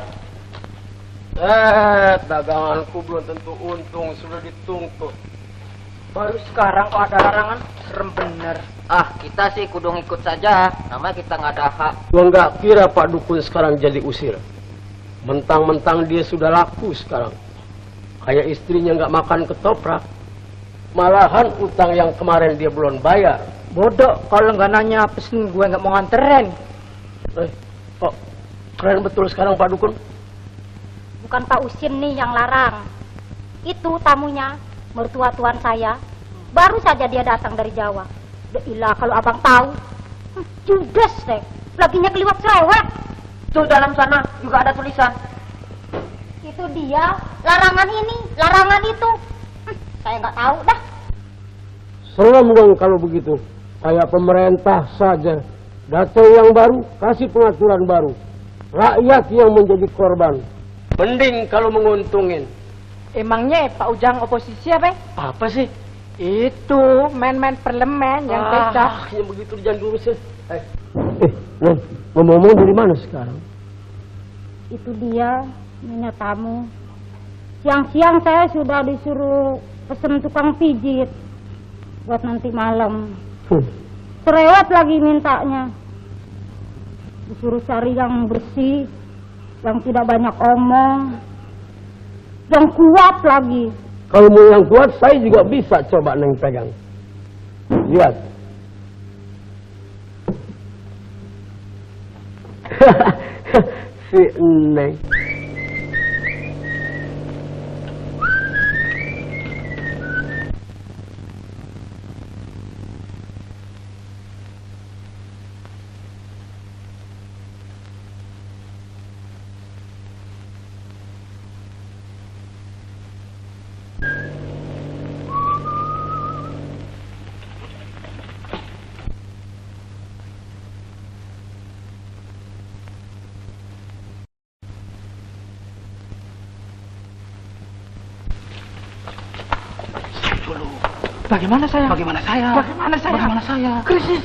Daganganku belum tentu untung, sudah dituntut. Baru sekarang kok ada larangan, serem bener. Kita sih kudu ngikut saja. Namanya kita nggak ada hak. Gua nggak kira Pak Dukun sekarang jadi usir. Mentang-mentang dia sudah laku sekarang. Kayak istrinya nggak makan ketoprak. Malahan utang yang kemarin dia belum bayar. Bodoh kalau nggak nanya pesen gue nggak mau nganterin. Kok keren betul sekarang Pak Dukun? Bukan Pak Usin nih yang larang. Itu tamunya, mertua tuan saya. Baru saja dia datang dari Jawa. Ilah kalau abang tahu. Judes deh. Laginya keliwat cerewet. Tuh dalam sana juga ada tulisan. Itu dia. Larangan ini, larangan itu. Saya nggak tahu dah. Serem dong kalau begitu. Kayak pemerintah saja. Datang yang baru, kasih pengaturan baru. Rakyat yang menjadi korban. Mending kalau menguntungin. Emangnya Pak Ujang oposisi apa? Apa sih? Itu main-main parlemen yang pecah. Yang begitu jangan diurusin. Ngomong-ngomong dari mana sekarang? Itu dia, punya tamu. Siang-siang saya sudah disuruh pesen tukang pijit buat nanti malam. Cerewet lagi mintanya. Disuruh cari yang bersih, yang tidak banyak omong, yang kuat lagi. Kalau mau yang kuat, saya juga bisa coba Neng pegang. Lihat. Si Neng. Bagaimana saya? Bagaimana saya? Bagaimana saya? Bagaimana saya? Krisis.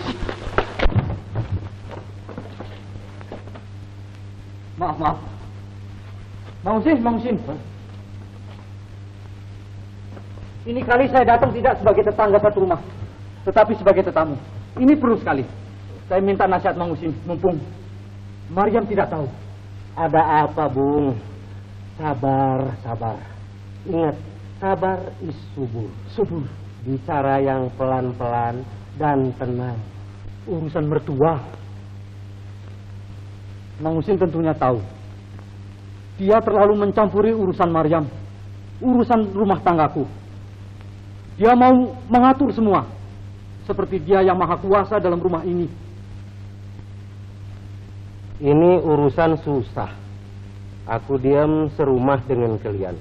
Maaf. Mang Husin. Ini kali saya datang tidak sebagai tetangga satu rumah, tetapi sebagai tetamu. Ini perlu sekali. Saya minta nasihat Mang Husin, mumpung Maryam tidak tahu. Ada apa, Bung? Sabar. Ingat, sabar is subur. Bicara yang pelan-pelan dan tenang. Urusan mertua. Mang Husin tentunya tahu. Dia terlalu mencampuri urusan Maryam, urusan rumah tanggaku. Dia mau mengatur semua, seperti dia yang maha kuasa dalam rumah ini. Ini urusan susah. Aku diam serumah dengan kalian.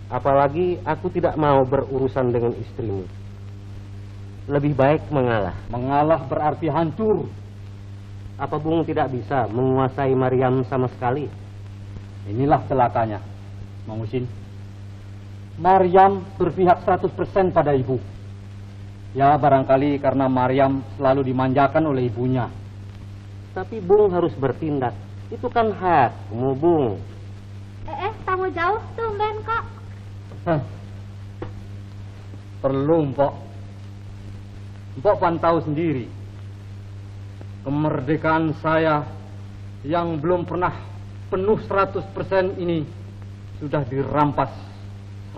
Apalagi aku tidak mau berurusan dengan istrimu. Lebih baik mengalah. Mengalah berarti hancur. Apa Bung tidak bisa menguasai Maryam sama sekali? Inilah celakanya, Mang Husin. Maryam berpihak 100% pada ibu. Ya barangkali karena Maryam selalu dimanjakan oleh ibunya. Tapi Bung harus bertindak. Itu kan hakmu, Bung. Tamu jauh tumben kok. Perlu, Mpok. Mpok pantau sendiri. Kemerdekaan saya yang belum pernah penuh 100% ini sudah dirampas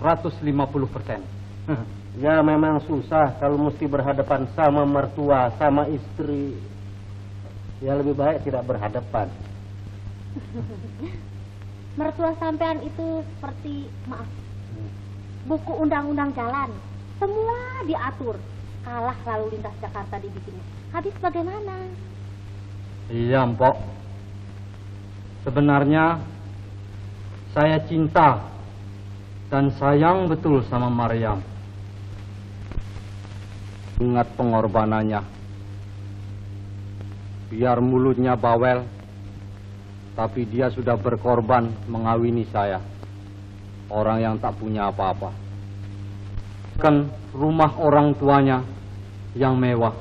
150%. Ya memang susah kalau mesti berhadapan sama mertua, sama istri. Ya lebih baik tidak berhadapan. Mertua sampean itu seperti, maaf, buku undang-undang jalan. Semua diatur. Kalah lalu lintas Jakarta dibikinnya. Habis bagaimana? Iya, Mpok. Sebenarnya saya cinta dan sayang betul sama Maryam. Ingat pengorbanannya. Biar mulutnya bawel, tapi dia sudah berkorban mengawini saya. Orang yang tak punya apa-apa. Kan rumah orang tuanya yang mewah.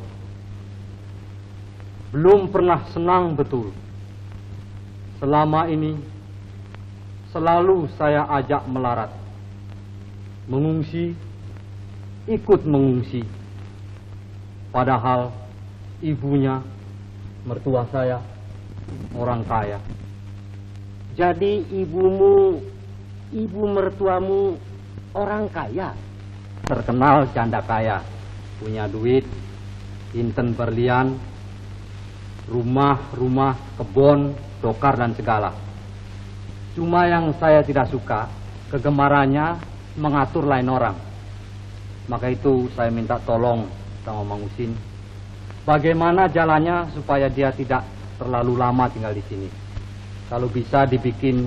Belum pernah senang betul. Selama ini selalu saya ajak melarat. Mengungsi, ikut mengungsi. Padahal ibunya, mertua saya, orang kaya. Jadi ibu mertuamu orang kaya? Terkenal janda kaya. Punya duit, inten berlian, rumah, kebun, dokar dan segala. Cuma yang saya tidak suka, kegemarannya mengatur lain orang. Maka itu saya minta tolong sama Mang Husin. Bagaimana jalannya supaya dia tidak terlalu lama tinggal di sini. Kalau bisa dibikin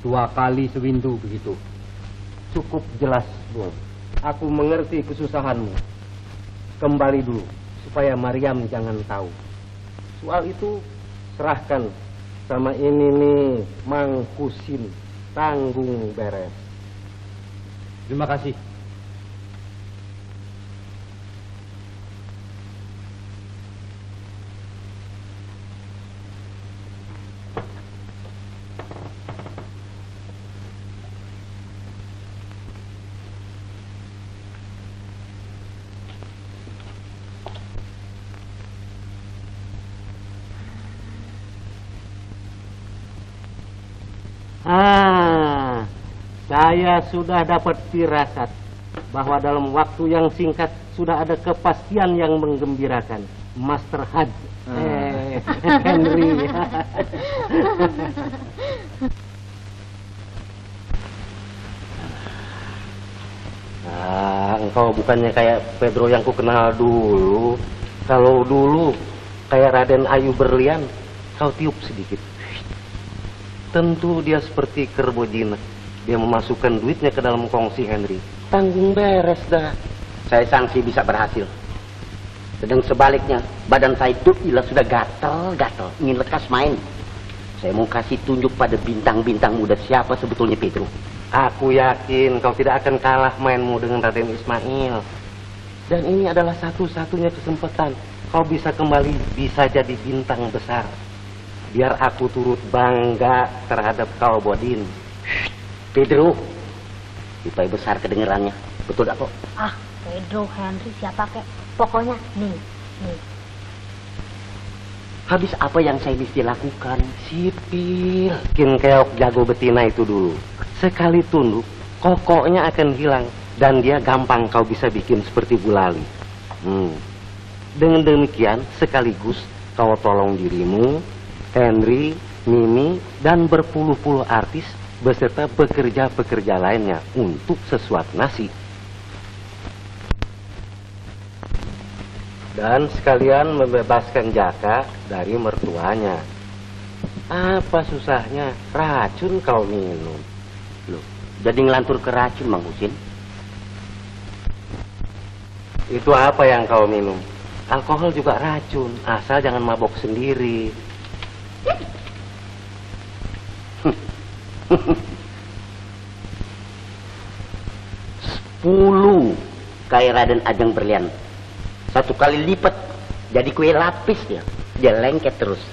2 kali sewindu begitu. Cukup jelas, Bung. Aku mengerti kesusahanmu. Kembali dulu, supaya Maryam jangan tahu. Soal itu serahkan sama ini nih, Mang Husin. Tanggung beres. Terima kasih. Saya sudah dapat firasat bahwa dalam waktu yang singkat sudah ada kepastian yang menggembirakan. Master Had, Henry. Engkau bukannya kayak Pedro yang ku kenal dulu. Kalau dulu kayak Raden Ayu Berlian, kau tiup sedikit. Tentu dia seperti kerbau jinak. Dia memasukkan duitnya ke dalam kongsi Henry. Tanggung beres dah. Saya sanksi bisa berhasil. Sedang sebaliknya, badan saya bila sudah gatal-gatal, ingin lekas main. Saya mau kasih tunjuk pada bintang-bintang muda siapa sebetulnya Pedro. Aku yakin kau tidak akan kalah mainmu dengan Raden Ismail. Dan ini adalah satu-satunya kesempatan kau bisa kembali, bisa jadi bintang besar. Biar aku turut bangga terhadap kau, Bodin. Pedro, supaya besar kedengerannya. Betul tak kok? Ah, Pedro, Henry, siapa kek? Pokoknya nih. Habis apa yang saya mesti lakukan? Sipil. Bikin keok jago betina itu dulu. Sekali tunduk, kokoknya akan hilang. Dan dia gampang kau bisa bikin seperti gulali. Dengan demikian, sekaligus kau tolong dirimu, Henry, Mimi, dan berpuluh-puluh artis beserta pekerja-pekerja lainnya untuk sesuap nasi. Dan sekalian membebaskan Jaka dari mertuanya. Apa susahnya? Racun kau minum. Loh, jadi ngelantur ke racun, Mang Husin? Itu apa yang kau minum? Alkohol juga racun, asal jangan mabok sendiri. 10 kayak Raden Ajeng Berlian. 1 kali lipat jadi kue lapis ya. Dia lengket terus.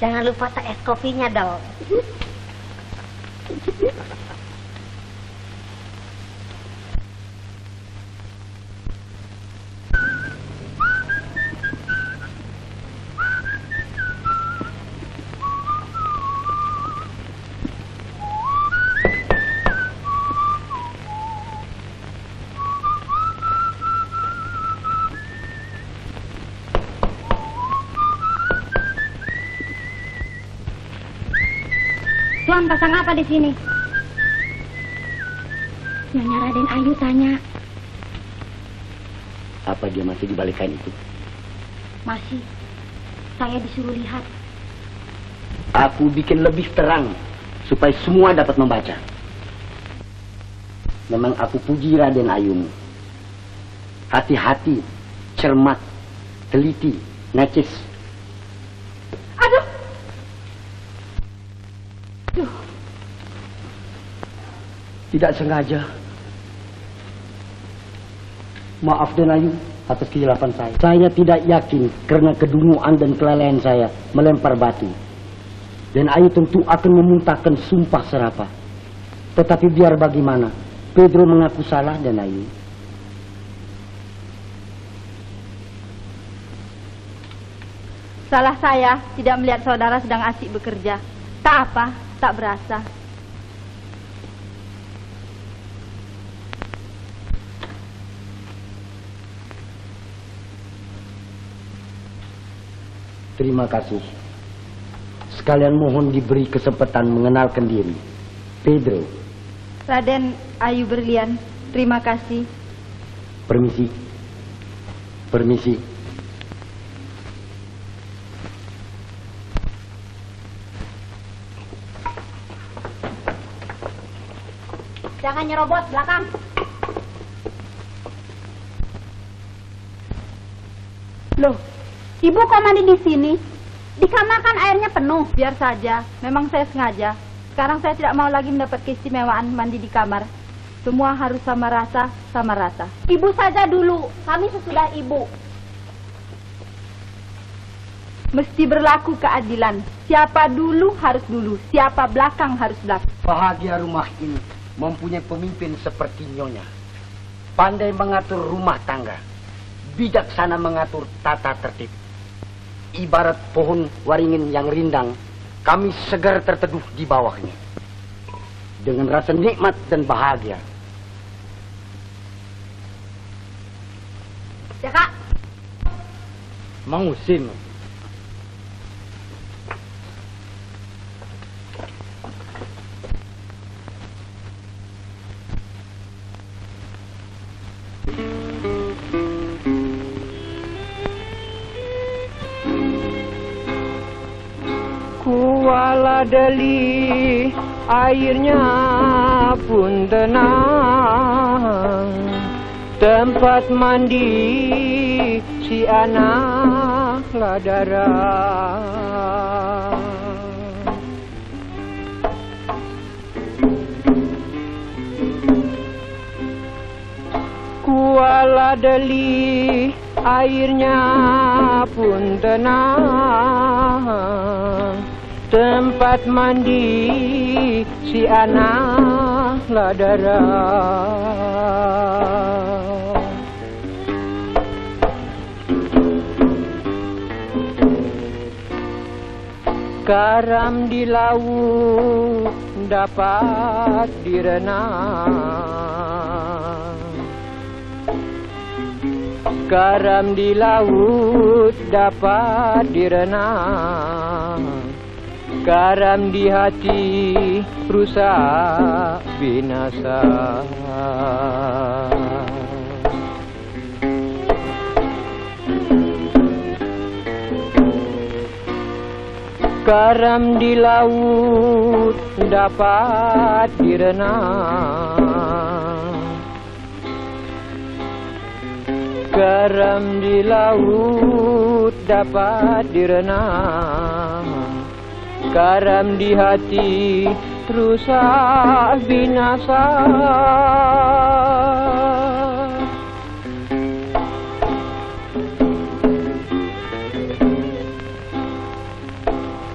Jangan lupa es kopinya dong. Tuan pasang apa di sini? Nyonya Raden Ayu tanya. Apa dia masih di balik kain itu? Masih. Saya disuruh lihat. Aku bikin lebih terang supaya semua dapat membaca. Memang aku puji Raden Ayumu. Hati-hati, cermat, teliti, necis. Tidak sengaja. Maaf Den Ayu atas kesilapan saya. Saya tidak yakin karena kedunguan dan kelalaian saya melempar batu. Den Ayu tentu akan memuntahkan sumpah serapah. Tetapi biar bagaimana, Pedro mengaku salah, Den Ayu. Salah saya tidak melihat saudara sedang asik bekerja. Tak apa, tak berasa. Terima kasih. Sekalian mohon diberi kesempatan mengenalkan diri. Pedro. Raden Ayu Berlian, terima kasih. Permisi. Permisi. Jangan nyerobot belakang. Loh, Ibu kok mandi di sini? Di kamar kan airnya penuh. Biar saja, memang saya sengaja. Sekarang saya tidak mau lagi mendapat keistimewaan mandi di kamar. Semua harus sama rasa, sama rata. Ibu saja dulu, kami sesudah ibu. Mesti berlaku keadilan. Siapa dulu harus dulu, siapa belakang harus belakang. Bahagia rumah ini mempunyai pemimpin seperti Nyonya. Pandai mengatur rumah tangga. Bijaksana mengatur tata tertib. Ibarat pohon waringin yang rindang, kami segar terteduh di bawahnya. Dengan rasa nikmat dan bahagia. Ya Kak. Mang Husin. Kuala Deli airnya pun tenang, tempat mandi si anak ladara. Kuala Kuala Deli airnya pun tenang, tempat mandi si anak ladara. Garam di laut dapat direnang, garam di laut dapat direnang, garam di hati rusak binasa. Garam di laut dapat direnang, garam di laut dapat direnang, garam di hati rusak binasa.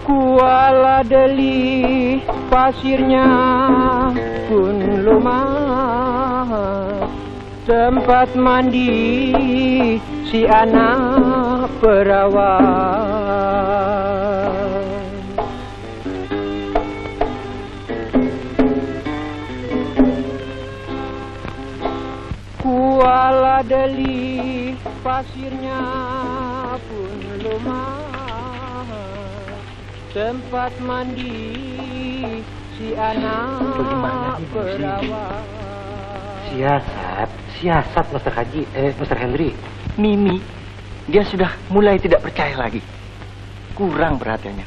Kuala Deli pasirnya pun lumas, tempat mandi si anak perawan. Kuala Deli pasirnya pun lumas, tempat mandi si anak perawan. Siasat Master Haji, Master Henry. Mimi, dia sudah mulai tidak percaya lagi. Kurang perhatiannya.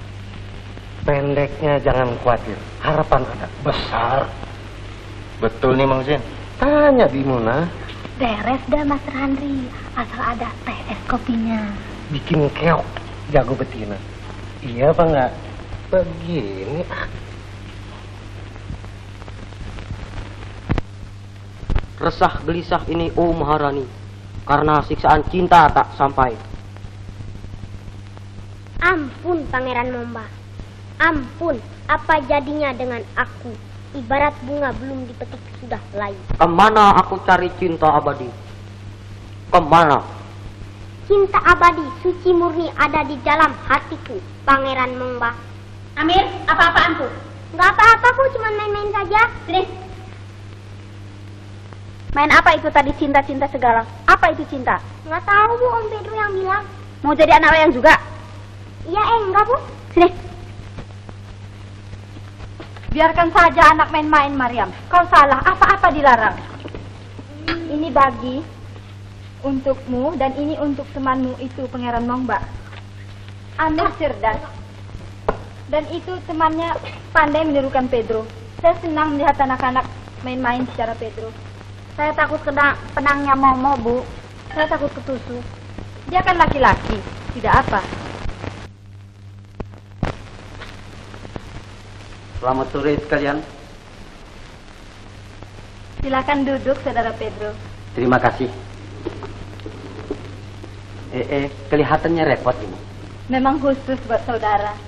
Pendeknya jangan khawatir, harapan ada besar. Betul nih Mang Zen. Tanya Bimuna. Beres dah Master Henry, asal ada teh es kopinya. Bikin keok, jago betina. Iya apa enggak? Begini. Resah gelisah ini, oh Maharani, karena siksaan cinta tak sampai. Ampun Pangeran Momba, ampun, apa jadinya dengan aku? Ibarat bunga belum dipetik sudah layu. Kemana aku cari cinta abadi? Kemana? Cinta abadi, suci murni ada di dalam hatiku, Pangeran Momba. Amir, apa-apaan tuh? Nggak apa-apa, aku cuma main-main saja. Sini. Main apa itu tadi cinta-cinta segala? Apa itu cinta? Nggak tahu Bu, Om Pedro yang bilang. Mau jadi anak yang juga? Iya, enggak Bu. Sini. Biarkan saja anak main-main, Mariam. Kau salah, apa-apa dilarang. Ini bagi untukmu dan ini untuk temanmu itu, Pangeran Mongba. Amir cerdas. Dan itu temannya pandai menirukan Pedro. Saya senang melihat anak-anak main-main secara Pedro. Saya takut kena penangnya Momo, Bu. Saya takut ketusuk. Dia kan laki-laki, tidak apa. Selamat sore sekalian. Silakan duduk, Saudara Pedro. Terima kasih. Kelihatannya repot ini. Memang khusus buat saudara.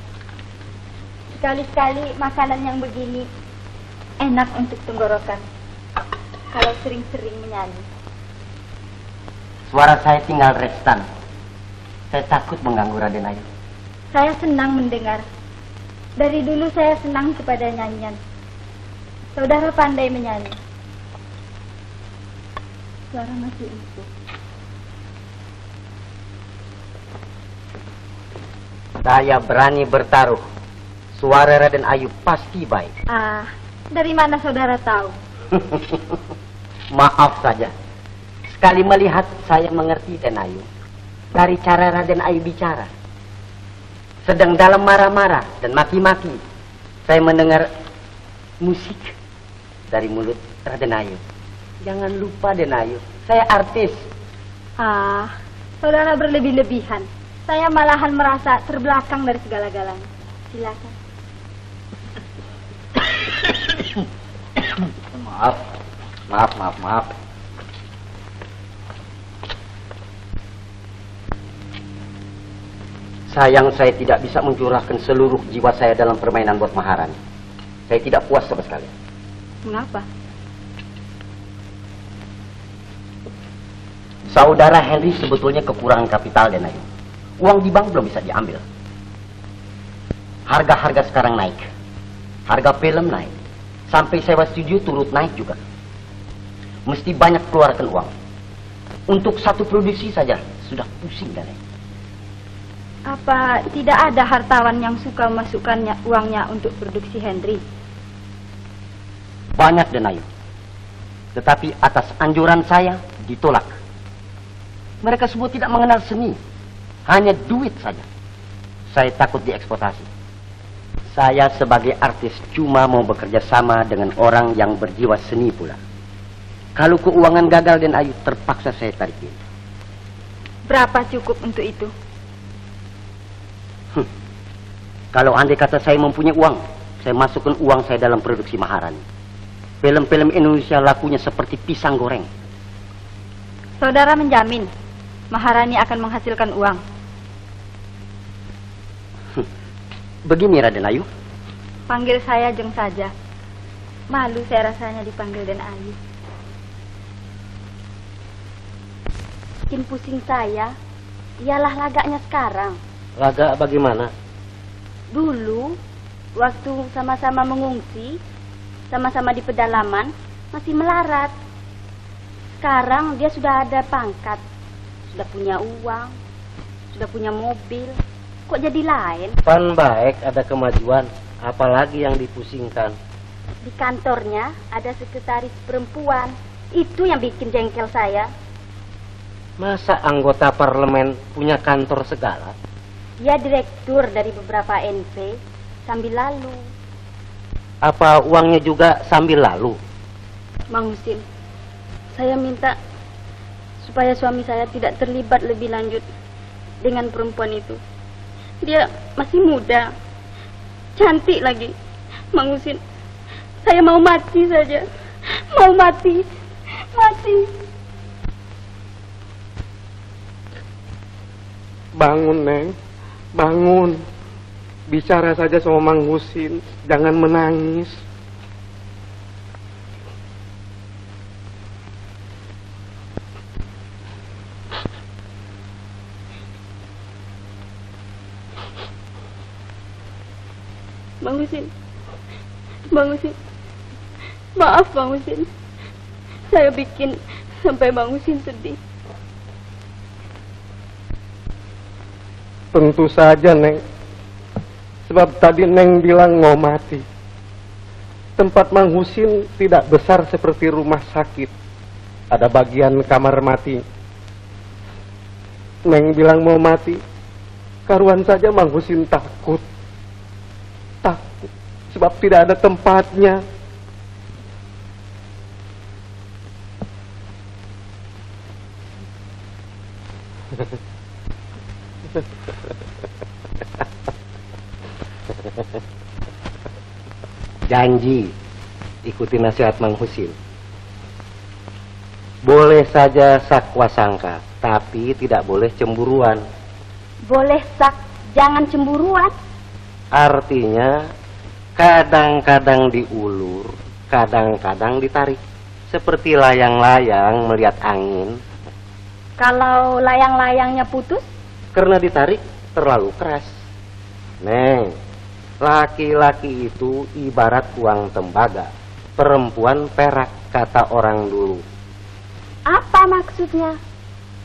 Sekali-sekali makanan yang begini enak untuk tenggorokan. Kalau sering-sering menyanyi. Suara saya tinggal restan. Saya takut mengganggu Raden Ayu. Saya senang mendengar. Dari dulu saya senang kepada nyanyian. Saudara pandai menyanyi. Suara masih empuk. Saya berani bertaruh. Suara Raden Ayu pasti baik. Ah, dari mana saudara tahu? Maaf saja. Sekali melihat saya mengerti Raden Ayu. Dari cara Raden Ayu bicara. Sedang dalam marah-marah dan maki-maki. Saya mendengar musik dari mulut Raden Ayu. Jangan lupa Raden Ayu, saya artis. Ah, saudara berlebih-lebihan. Saya malahan merasa terbelakang dari segala-galanya. Silakan. Maaf. Sayang saya tidak bisa mencurahkan seluruh jiwa saya dalam permainan buat Maharani. Saya tidak puas sama sekali. Mengapa? Saudara Henry sebetulnya kekurangan kapital dan Ayu. Uang di bank belum bisa diambil. Harga-harga sekarang naik. Harga film naik. Sampai sewa studio turut naik juga. Mesti banyak keluarkan uang. Untuk satu produksi saja sudah pusing dan Ayu. Apa tidak ada hartawan yang suka masukkannya uangnya untuk produksi Henry? Banyak dan Ayu. Tetapi atas anjuran saya ditolak. Mereka semua tidak mengenal seni. Hanya duit saja. Saya takut dieksploitasi. Saya sebagai artis cuma mau bekerja sama dengan orang yang berjiwa seni pula. Kalau keuangan gagal dan Ayu, terpaksa saya tarikin. Berapa cukup untuk itu? Kalau andai kata saya mempunyai uang, saya masukkan uang saya dalam produksi Maharani. Film-film Indonesia lakunya seperti pisang goreng. Saudara menjamin Maharani akan menghasilkan uang. Begini Raden Ayu. Panggil saya Jeng saja. Malu saya rasanya dipanggil Den Ayu. Bikin pusing saya ialah lagaknya sekarang. Laga bagaimana? Dulu, waktu sama-sama mengungsi, sama-sama di pedalaman, masih melarat. Sekarang dia sudah ada pangkat, sudah punya uang, sudah punya mobil. Kok jadi lain? Pan baik ada kemajuan, apalagi yang dipusingkan. Di kantornya ada sekretaris perempuan. Itu yang bikin jengkel saya. Masa anggota parlemen punya kantor segala? Dia direktur dari beberapa NP sambil lalu. Apa uangnya juga sambil lalu? Mang Husin, saya minta supaya suami saya tidak terlibat lebih lanjut dengan perempuan itu. Dia masih muda, cantik lagi. Mang Husin, saya mau mati saja. Mau mati. Mati. Bangun, Neng. Bangun. Bicara saja sama Mang Husin. Jangan menangis. Bang Husin. Bang Husin. Maaf Bang Husin. Saya bikin sampai Bang Husin sedih. Tentu saja, Neng. Sebab tadi Neng bilang mau mati. Tempat Mang Husin tidak besar seperti rumah sakit. Ada bagian kamar mati. Neng bilang mau mati. Karuan saja Mang Husin takut. Takut. Sebab tidak ada tempatnya. Janji ikuti nasihat Mang Husin. Boleh saja sakwa sangka, tapi tidak boleh cemburuan. Boleh sak, jangan cemburuan. Artinya kadang-kadang diulur, kadang-kadang ditarik. Seperti layang-layang melihat angin. Kalau layang-layangnya putus? Karena ditarik terlalu keras. Neng, laki-laki itu ibarat uang tembaga, perempuan perak, kata orang dulu. Apa maksudnya?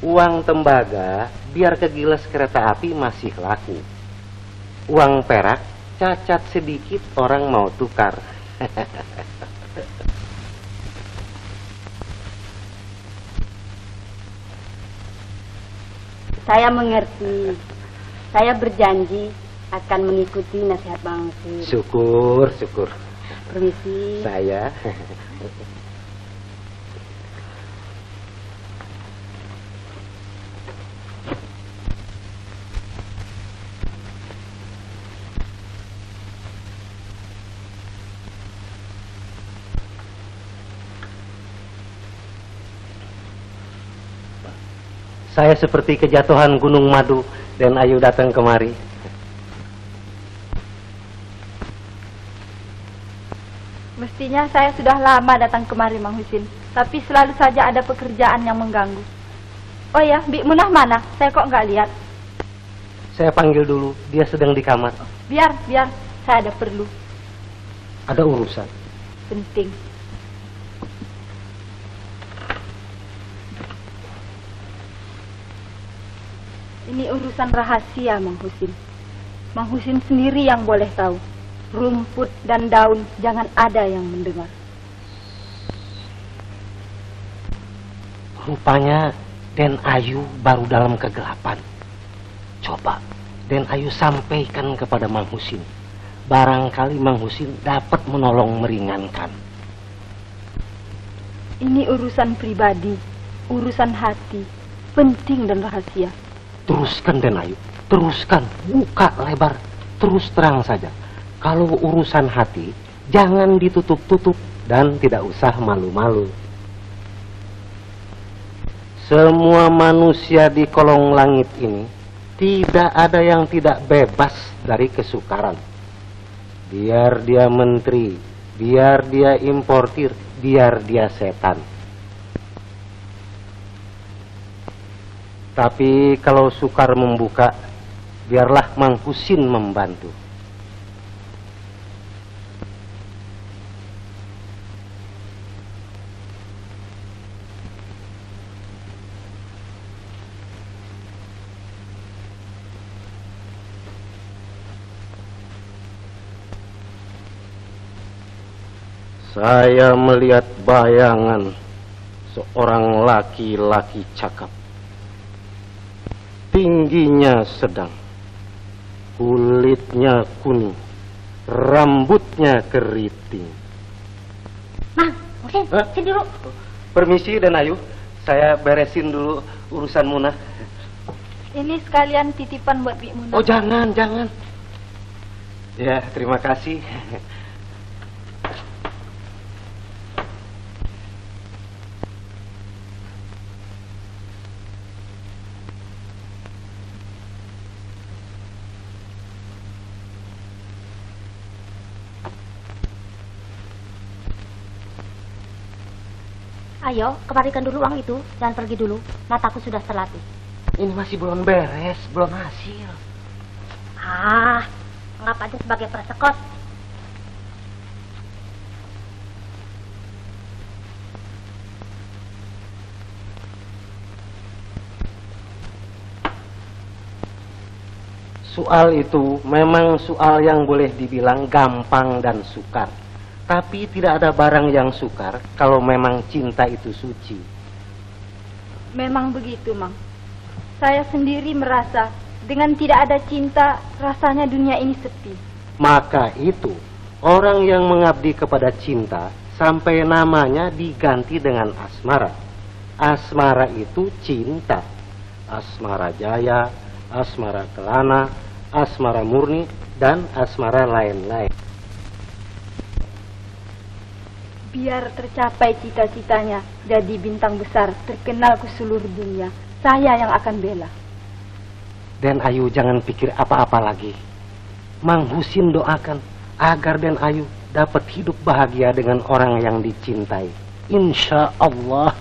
Uang tembaga biar kegilas kereta api masih laku. Uang perak cacat sedikit orang mau tukar. Saya mengerti. Saya berjanji akan mengikuti nasihat Bang Husin. Syukur, syukur. Permisi. Saya. Saya seperti kejatuhan gunung madu dan Ayu datang kemari. Mestinya saya sudah lama datang kemari, Mang Husin. Tapi selalu saja ada pekerjaan yang mengganggu. Oh ya, Bik Munah mana? Saya kok nggak lihat. Saya panggil dulu, dia sedang di kamar. Biar, saya ada perlu. Ada urusan. Penting. Ini urusan rahasia, Mang Husin. Mang Husin sendiri yang boleh tahu. Rumput dan daun jangan ada yang mendengar. Rupanya Den Ayu baru dalam kegelapan. Coba Den Ayu sampaikan kepada Mang Husin. Barangkali Mang Husin dapat menolong meringankan. Ini urusan pribadi, urusan hati, penting dan rahasia. Teruskan Den Ayu, teruskan, buka lebar, terus terang saja. Kalau urusan hati, jangan ditutup-tutup dan tidak usah malu-malu. Semua manusia di kolong langit ini tidak ada yang tidak bebas dari kesukaran. Biar dia menteri, biar dia importir, biar dia setan. Tapi kalau sukar membuka, biarlah Mang Husin membantu. Saya melihat bayangan seorang laki-laki cakap. Tingginya sedang, kulitnya kuning, rambutnya keriting. Mang, Husin, sini dulu. Permisi Dan Ayu, saya beresin dulu urusan Munah. Ini sekalian titipan buat Bik Munah. Oh jangan. Ya, terima kasih. Ayo, kembalikan dulu uang itu. Jangan pergi dulu. Mataku sudah terlatih. Ini masih belum beres, belum hasil. Ah, anggap aja sebagai persekot. Soal itu memang soal yang boleh dibilang gampang dan sukar. Tapi tidak ada barang yang sukar kalau memang cinta itu suci. Memang begitu, Mang. Saya sendiri merasa dengan tidak ada cinta, rasanya dunia ini sepi. Maka itu, orang yang mengabdi kepada cinta sampai namanya diganti dengan asmara. Asmara itu cinta. Asmara jaya, asmara kelana, asmara murni, dan asmara lain-lain. Biar tercapai cita-citanya, jadi bintang besar, terkenal ke seluruh dunia. Saya yang akan bela. Den Ayu jangan pikir apa-apa lagi. Mang Husin doakan agar Den Ayu dapat hidup bahagia dengan orang yang dicintai. Insya Allah.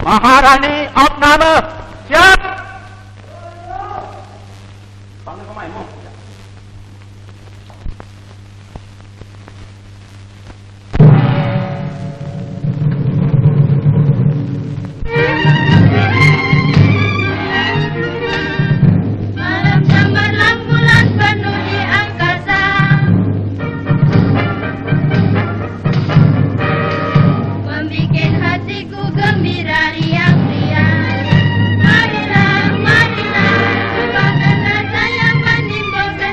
Maharani Abnama, siap! Malam cemerlang bulan penuh di angkasa, membikin hatiku gembira riang-riang. Marilah, marilah, coba kena saya menimbulkan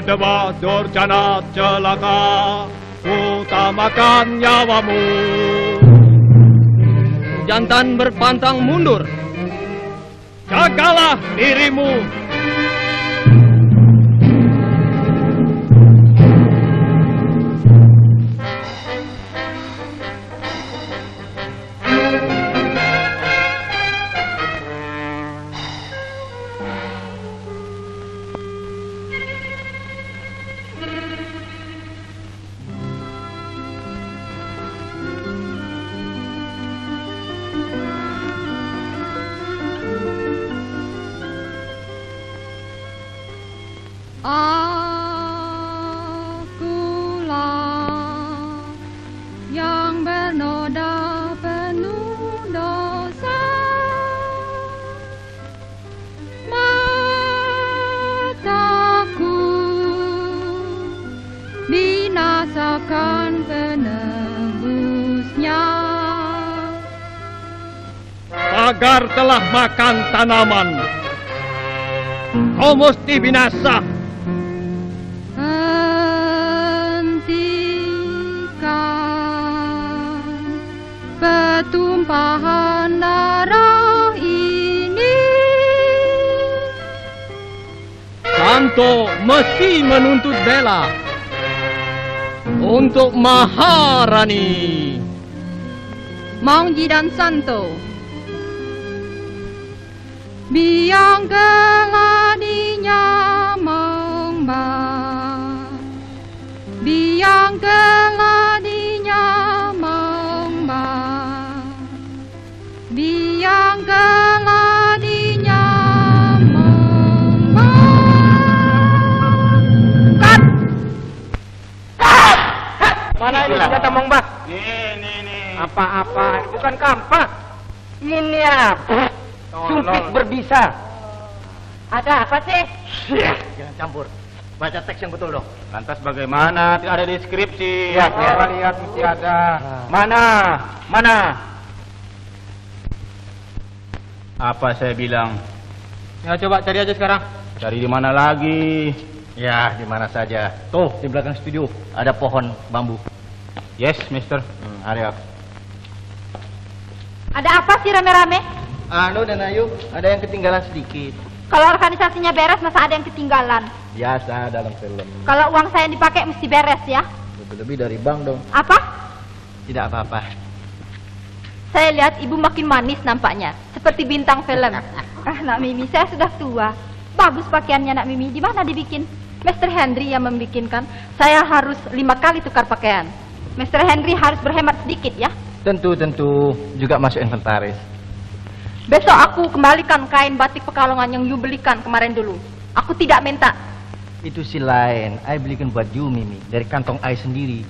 Dewa Durjana celaka, utamakan nyawamu. Jantan berpantang mundur. Jagalah dirimu. Akulah yang bernoda penuh dosa, mataku binasakan penembusnya. Pagar telah makan tanaman, kau mesti binasa. Petumpahan darah ini. Santo mesti menuntut bela untuk Maharani. Maungji dan Santo, biang keladinya membah, biang keladinya membah, biang keladinya membah. Mana ini senjata Mongbah? Ini. Apa-apa? Bukan kampak. Ini apa? Sumpit berbisa. Ada apa sih? Jangan campur. Baca teks yang betul dong. Lantas bagaimana? Tidak ada deskripsi. Ya. Lihat mesti ada. Mana? Apa saya bilang? Ya coba cari aja sekarang. Cari di mana lagi? Ya, di mana saja. Tuh, di belakang studio ada pohon bambu. Yes, Mister. Arya. Ada apa sih rame-rame? Anu dan Ayu, ada yang ketinggalan sedikit. Kalau organisasinya beres, masa ada yang ketinggalan? Biasa dalam film. Kalau uang saya yang dipakai mesti beres ya. Lebih dari bank dong. Apa? Tidak apa-apa. Saya lihat ibu makin manis nampaknya, seperti bintang film. Nak Mimi, saya sudah tua. Bagus pakaiannya Nak Mimi, di mana dibikin? Mr. Henry yang membikinkan. Saya harus 5 kali tukar pakaian. Mr. Henry harus berhemat sedikit ya. Tentu juga masuk inventaris. Besok aku kembalikan kain batik Pekalongan yang you belikan kemarin dulu. Aku tidak minta. Itu si lain, I belikan buat you Mimi dari kantong I sendiri.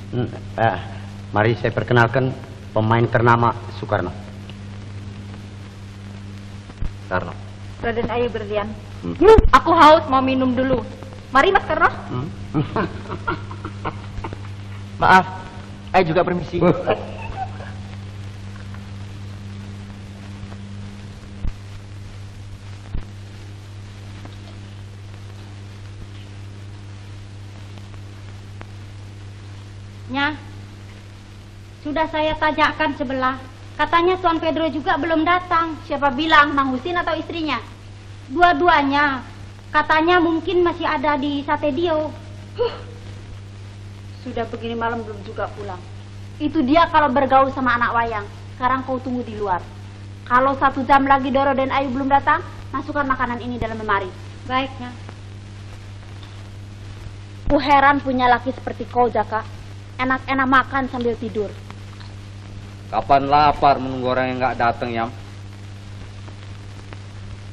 Mari saya perkenalkan pemain ternama Soekarno. Karno. Raden Ayu berlian. Aku haus mau minum dulu. Mari Mas Karno. Maaf, I juga permisi. Nya, sudah saya tanyakan sebelah. Katanya Tuan Pedro juga belum datang. Siapa bilang, Mang Husin atau istrinya? Dua-duanya. Katanya mungkin masih ada di Satedio. Sudah begini malam belum juga pulang. Itu dia kalau bergaul sama anak wayang. Sekarang kau tunggu di luar. Kalau 1 jam lagi Doro dan Ayu belum datang, masukkan makanan ini dalam lemari. Baiknya. Ku heran punya laki seperti kau, Jaka. Enak-enak makan sambil tidur. Kapan lapar menunggu orang yang nggak datang, Yam?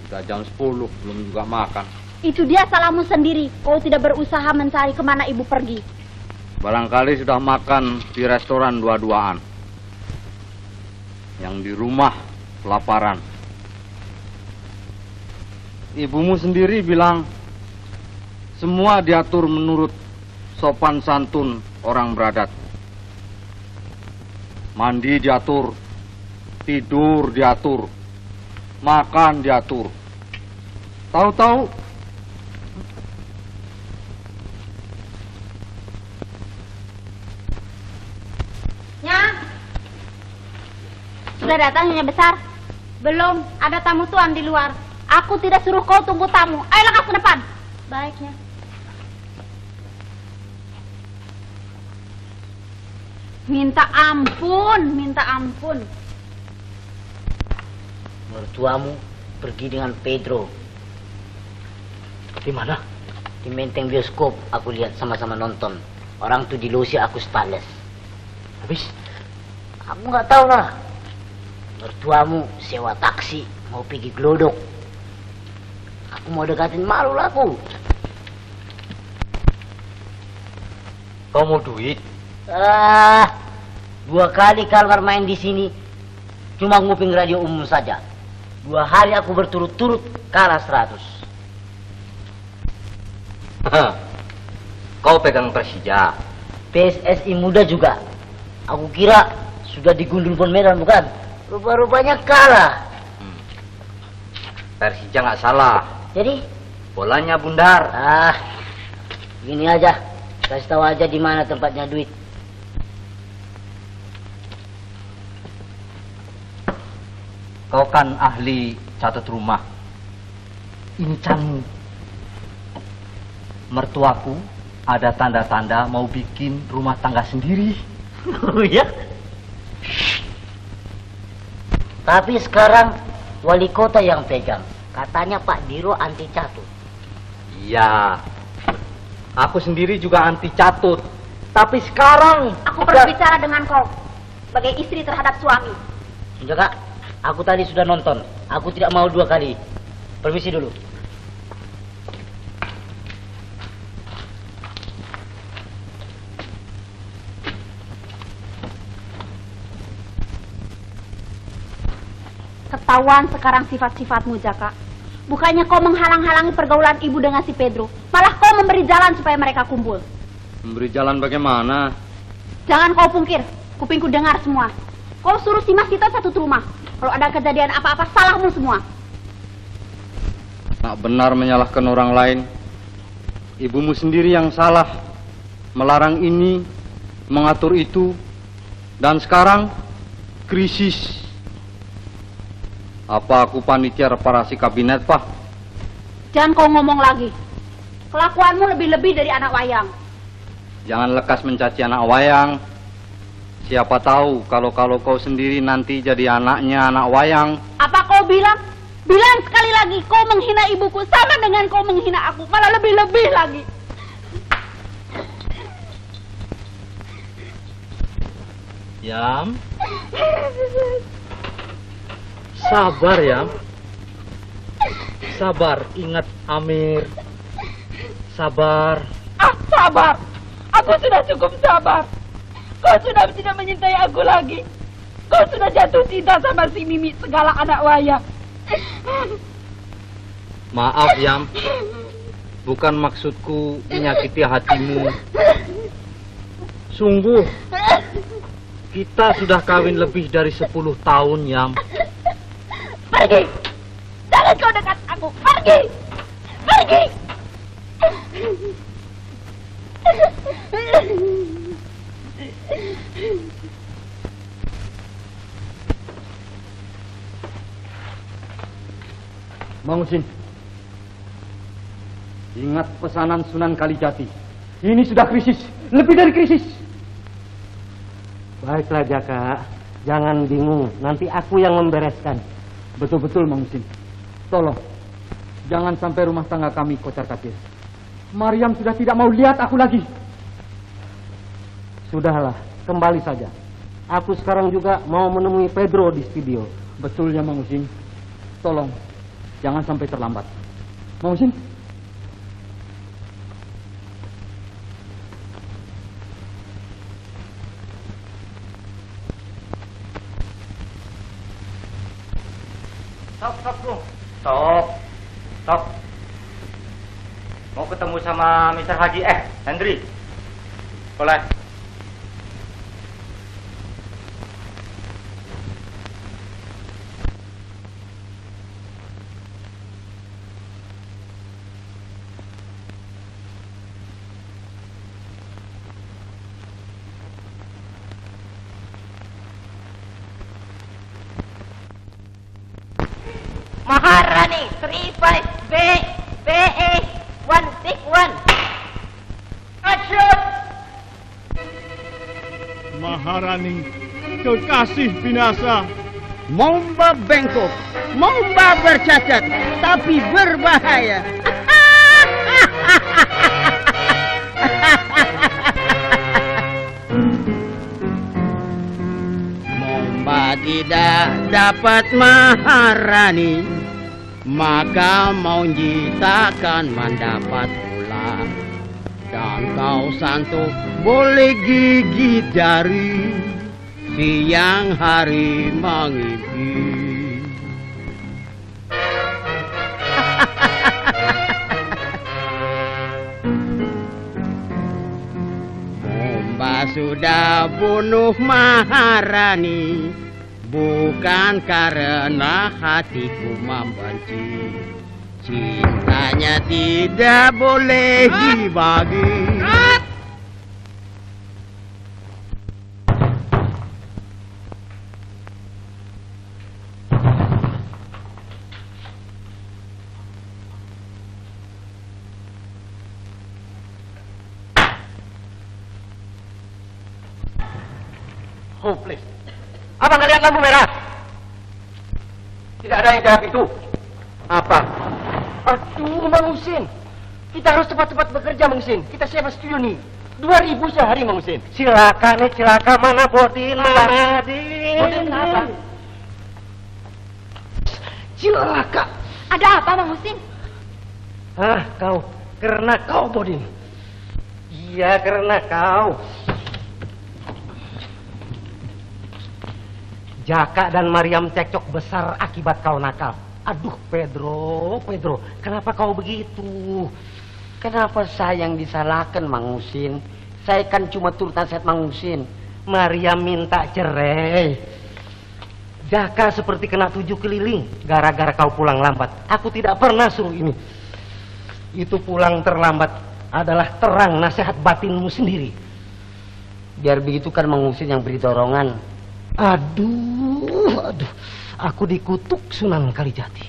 Udah jam 10 belum juga makan. Itu dia salahmu sendiri. Kau tidak berusaha mencari kemana ibu pergi. Barangkali sudah makan di restoran dua-duaan. Yang di rumah kelaparan. Ibumu sendiri bilang semua diatur menurut sopan santun orang beradat. Mandi diatur, tidur diatur, makan diatur. Tahu-tahu Sudah datang Nyonya Besar? Belum, ada tamu tuan di luar. Aku tidak suruh kau tunggu tamu. Ayo lekas ke depan. Baiknya. Minta ampun, minta ampun. Mertuamu pergi dengan Pedro. Di mana? Di menteng bioskop. Aku lihat sama-sama nonton. Orang tuh di losi aku stales. Habis? Aku nggak tahu lah. Mertuamu sewa taksi mau pergi gelodok. Aku mau dekatin, malu lah aku. Kau mau duit? 2 kali Kalmar main di sini cuma nguping radio umum saja. 2 hari aku berturut-turut kalah 100. Kau pegang Persija. PSSI muda juga. Aku kira sudah digundul pon Medan, bukan? Rupa-rupanya kalah. Persija nggak salah. Jadi? Bolanya bundar. Gini aja. Kasih tahu aja di mana tempatnya duit. Kau kan ahli catat rumah. Ini canmu. Mertuaku ada tanda-tanda mau bikin rumah tangga sendiri. Oh ya? Tapi sekarang wali kota yang pegang. Katanya Pak Diro anti catut. Iya. Aku sendiri juga anti catut. Tapi sekarang Aku perlu bicara dengan kau sebagai istri terhadap suami. Enggak, aku tadi sudah nonton. Aku tidak mau 2 kali. Permisi dulu. Ketahuan sekarang sifat-sifatmu, Jaka. Bukannya kau menghalang-halangi pergaulan ibu dengan si Pedro, malah kau memberi jalan supaya mereka kumpul. Memberi jalan bagaimana? Jangan kau pungkir, kupingku dengar semua. Kau suruh si Mas Tito satu rumah. Kalau ada kejadian apa-apa, salahmu semua. Tak benar menyalahkan orang lain. Ibumu sendiri yang salah. Melarang ini, mengatur itu, dan sekarang krisis. Apa aku panitia reparasi kabinet, Pak? Jangan kau ngomong lagi. Kelakuanmu lebih-lebih dari anak wayang. Jangan lekas mencaci anak wayang. Siapa tahu kalau kau sendiri nanti jadi anaknya anak wayang. Apa kau bilang? Bilang sekali lagi, kau menghina ibuku sama dengan kau menghina aku, malah lebih-lebih lagi. Yam. Sabar, Yam. Sabar, ingat Amir. Sabar. Sabar. Aku sudah cukup sabar. Kau sudah tidak menyintai aku lagi. Kau sudah jatuh cinta sama si Mimi, segala anak wayang. Maaf, Yam. Bukan maksudku menyakiti hatimu. Sungguh, kita sudah kawin lebih dari 10 tahun, Yam. Pergi. Jangan kau dekat aku. Pergi. Pergi. Mang Husin, ingat pesanan Sunan Kalijati. Ini sudah krisis, lebih dari krisis. Baiklah Jaka, jangan bingung. Nanti aku yang membereskan. Betul-betul Mang Husin. Tolong, jangan sampai rumah tangga kami kocar-kacir. Mariam sudah tidak mau lihat aku lagi. Sudahlah, kembali saja. Aku sekarang juga mau menemui Pedro di studio. Betul ya Mang Husin. Tolong, jangan sampai terlambat. Mang Husin. Stop, bro. Stop. Mau ketemu sama Mr. Haji, Hendri. Boleh. Maharani, kekasih binasa. Momba bengkok, Momba bercacat, tapi berbahaya. Momba tidak dapat Maharani, maka Maungji takkan mendapat pula. Dan kau Santo boleh gigit jari, siang hari mengimpi. Momba sudah bunuh Maharani, bukan karena hatiku membenci. Cintanya tidak boleh dibagi. Hopeless. Apa nggak lihat lampu merah? Tidak ada yang jawab itu. Apa? Aduh, Mang Husin. Kita harus cepat-cepat bekerja, Mang Husin. Kita sewa studio nih. 2.000 sehari, Mang Husin. Silakan nih, silakan. Mana Bodin? Mana Din? Bodin apa? Cilaka. Ada apa, Mang Husin? Ah, kau. Karena kau, Bodin. Iya, karena kau. Jaka dan Mariam cekcok besar akibat kau nakal. Aduh, Pedro, kenapa kau begitu? Kenapa saya yang disalahkan, Mang Husin? Saya kan cuma turut nasihat Mang Husin. Mariam minta cerai. Jaka seperti kena 7 keliling gara-gara kau pulang lambat. Aku tidak pernah suruh ini. Itu pulang terlambat adalah terang nasihat batinmu sendiri. Biar begitu kan Mang Husin yang beri dorongan. Aduh, aku dikutuk Sunan Kalijati.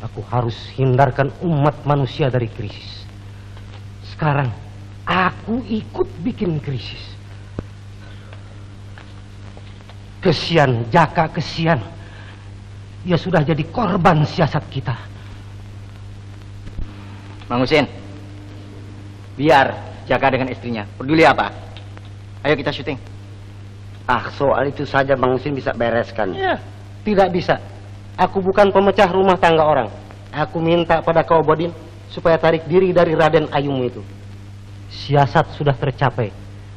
Aku harus hindarkan umat manusia dari krisis. Sekarang, aku ikut bikin krisis. Kesian, Jaka, kesian. Dia sudah jadi korban siasat kita. Mang Husin, biar Jaka dengan istrinya. Peduli apa? Ayo kita syuting. Ah, soal itu saja Mang Husin bisa bereskan. Ya, tidak bisa. Aku bukan pemecah rumah tangga orang. Aku minta pada kau, Bodin, supaya tarik diri dari Raden Ayumu itu. Siasat sudah tercapai.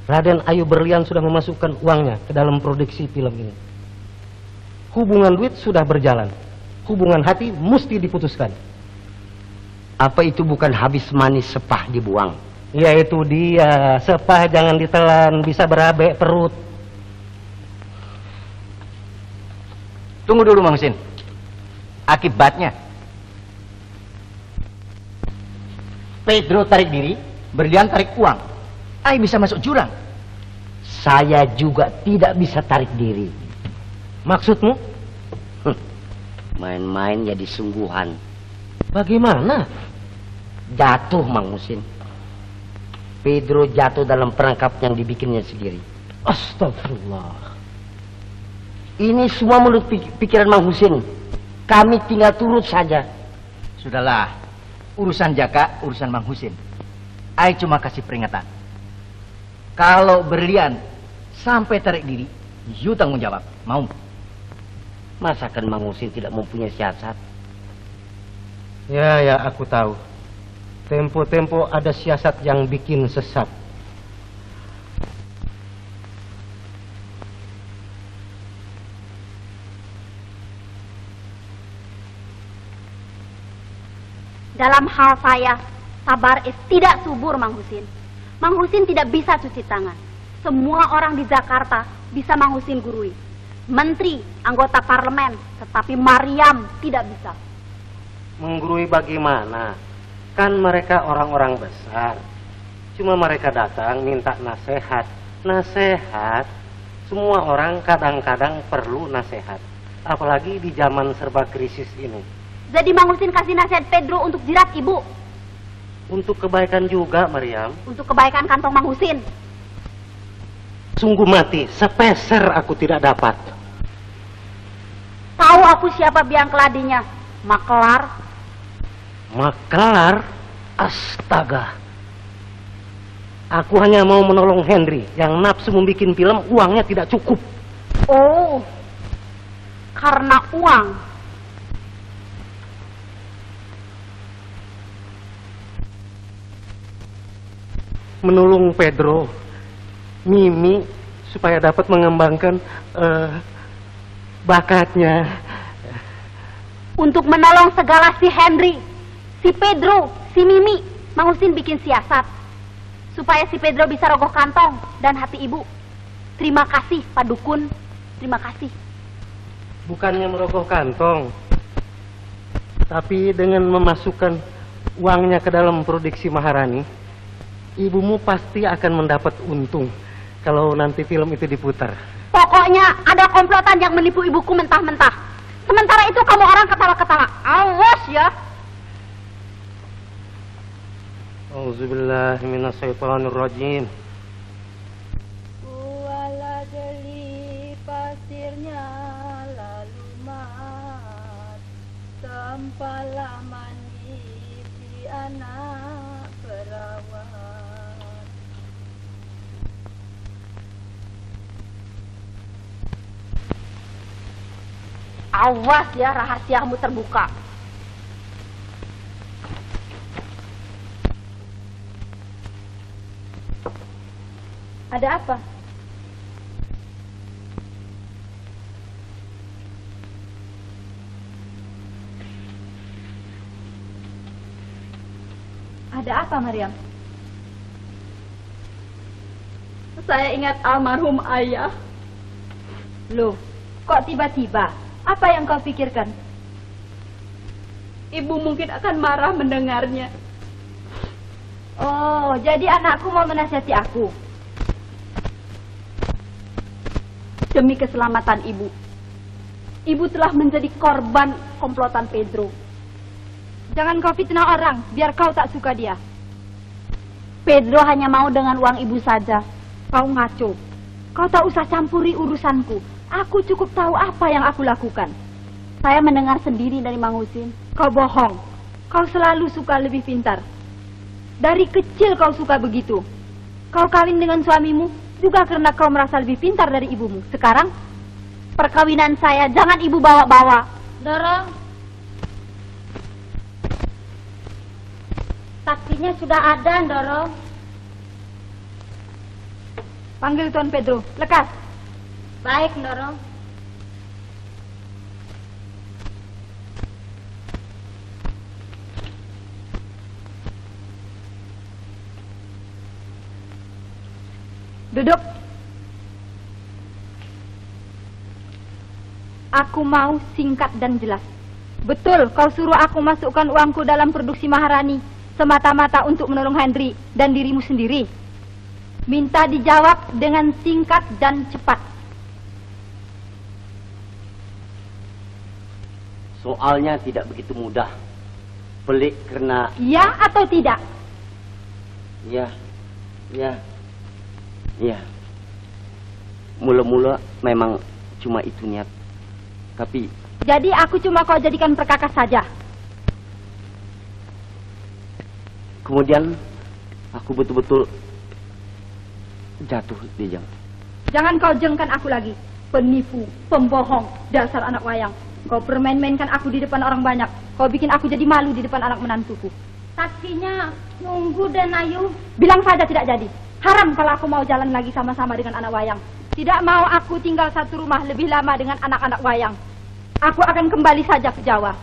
Raden Ayu Berlian sudah memasukkan uangnya ke dalam produksi film ini. Hubungan duit sudah berjalan. Hubungan hati mesti diputuskan. Apa itu bukan habis manis sepah dibuang? Ya itu dia. Sepah jangan ditelan, bisa berabe perut. Tunggu dulu, Mang Husin. Akibatnya Pedro tarik diri, Berlian tarik uang. Ai bisa masuk jurang. Saya juga tidak bisa tarik diri. Maksudmu? Main-main jadi sungguhan. Bagaimana? Jatuh, Mang Husin. Pedro jatuh dalam perangkap yang dibikinnya sendiri. Astagfirullah. Ini semua menurut pikiran Mang Husin. Kami tinggal turut saja. Sudahlah, urusan Jaka, urusan Mang Husin. Ai cuma kasih peringatan. Kalau Berlian sampai tarik diri, you tanggung jawab. Mau? Masakan Mang Husin tidak mempunyai siasat? Ya, aku tahu. Tempo-tempo ada siasat yang bikin sesat. Dalam hal saya, sabar tidak subur, Mang Husin. Mang Husin tidak bisa cuci tangan. Semua orang di Jakarta bisa Mang Husin gurui. Menteri, anggota parlemen, tetapi Mariam tidak bisa. Menggurui bagaimana? Kan mereka orang-orang besar. Cuma mereka datang minta nasihat. Nasihat? Semua orang kadang-kadang perlu nasihat. Apalagi di zaman serba krisis ini. Jadi Mang Husin kasih nasihat Pedro untuk jirat ibu. Untuk kebaikan juga, Mariam. Untuk kebaikan kantong Mang Husin. Sungguh mati, sepeser aku tidak dapat. Tahu aku siapa biang keladinya? Makelar. Makelar? Astaga. Aku hanya mau menolong Henry yang nafsu membuat film, uangnya tidak cukup. Oh, karena uang. Menolong Pedro, Mimi, supaya dapat mengembangkan bakatnya. Untuk menolong segala si Henry, si Pedro, si Mimi, Mang Husin bikin siasat supaya si Pedro bisa rogoh kantong dan hati ibu. Terima kasih, Pak Dukun. Terima kasih. Bukannya merogoh kantong, tapi dengan memasukkan uangnya ke dalam produksi Maharani, ibumu pasti akan mendapat untung kalau nanti film itu diputar. Pokoknya ada komplotan yang menipu ibuku mentah-mentah. Sementara itu kamu orang ketawa-ketawa. Awas ya. Auzubillahi minasyaitonirrajim. Kuala jeli pasirnya lalu mat, tempalah manis di anak perawan. Awas ya, rahasiamu terbuka. Ada apa? Ada apa, Maryam? Saya ingat almarhum ayah. Loh, kok tiba-tiba? Apa yang kau pikirkan? Ibu mungkin akan marah mendengarnya. Oh, jadi anakku mau menasihati aku. Demi keselamatan ibu. Ibu telah menjadi korban komplotan Pedro. Jangan kau fitnah orang, biar kau tak suka dia. Pedro hanya mau dengan uang ibu saja. Kau ngaco. Kau tak usah campuri urusanku. Aku cukup tahu apa yang aku lakukan. Saya mendengar sendiri dari Mang Husin. Kau bohong. Kau selalu suka lebih pintar. Dari kecil kau suka begitu. Kau kawin dengan suamimu juga karena kau merasa lebih pintar dari ibumu. Sekarang, perkawinan saya jangan ibu bawa-bawa. Dorong. Taksinya sudah ada, Dorong. Panggil Tuan Pedro, lekas. Baik, Dorong. Duduk. Aku mau singkat dan jelas. Betul, kau suruh aku masukkan uangku dalam produksi Maharani semata-mata untuk menolong Henry dan dirimu sendiri. Minta dijawab dengan singkat dan cepat. Soalnya tidak begitu mudah. Pelik karena... Ya atau tidak? Ya. Mula-mula memang cuma itu niat. Tapi... Jadi aku cuma kau jadikan perkakas saja. Kemudian aku betul-betul jatuh di jang. Jangan kau jengkan aku lagi. Penipu, pembohong, dasar anak wayang. Kau permain-mainkan aku di depan orang banyak. Kau bikin aku jadi malu di depan anak menantuku. Taksinya nunggu dan Ayu. Bilang saja tidak jadi. Haram kalau aku mau jalan lagi sama-sama dengan anak wayang. Tidak mau aku tinggal satu rumah lebih lama dengan anak-anak wayang. Aku akan kembali saja ke Jawa.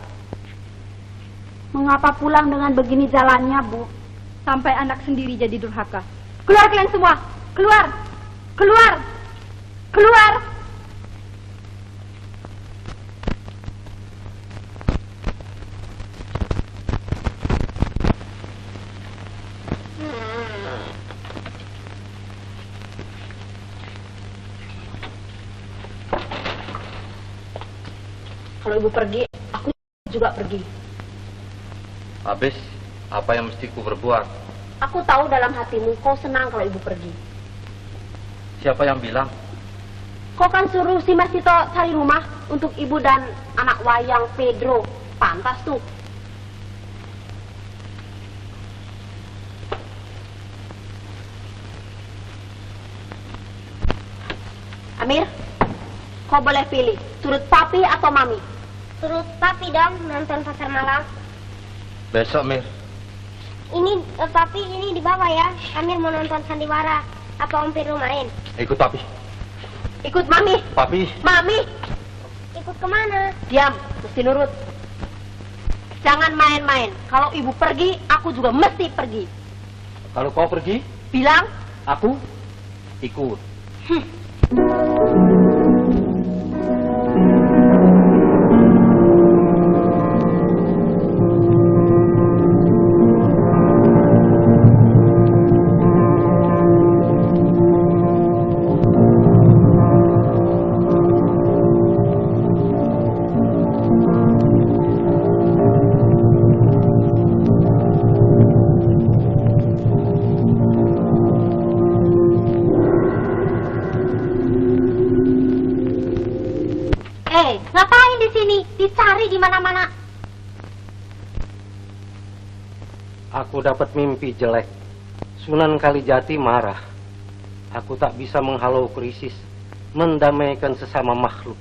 Mengapa pulang dengan begini jalannya, Bu? Sampai anak sendiri jadi durhaka. Keluar kalian semua! Keluar! Keluar! Keluar! Kalau ibu pergi, aku juga pergi. Habis, apa yang mesti ku berbuat? Aku tahu dalam hatimu kau senang kalau ibu pergi. Siapa yang bilang? Kau kan suruh si Mas Tito cari rumah untuk ibu dan anak wayang Pedro. Pantas tuh. Amir, kau boleh pilih, turut papi atau mami? Turut papi dong nonton pasar malam. Besok, Mir. Ini papi ini di bawah ya. Amir mau nonton sandiwara. Apa Om Pedro main? Ikut papi. Ikut mami. Papi. Mami. Ikut kemana? Diam, mesti nurut. Jangan main-main. Kalau ibu pergi, aku juga mesti pergi. Kalau kau pergi, Bilang, aku ikut. Ngapain di sini? Dicari di mana-mana. Aku dapat mimpi jelek. Sunan Kalijati marah. Aku tak bisa menghalau krisis, mendamaikan sesama makhluk.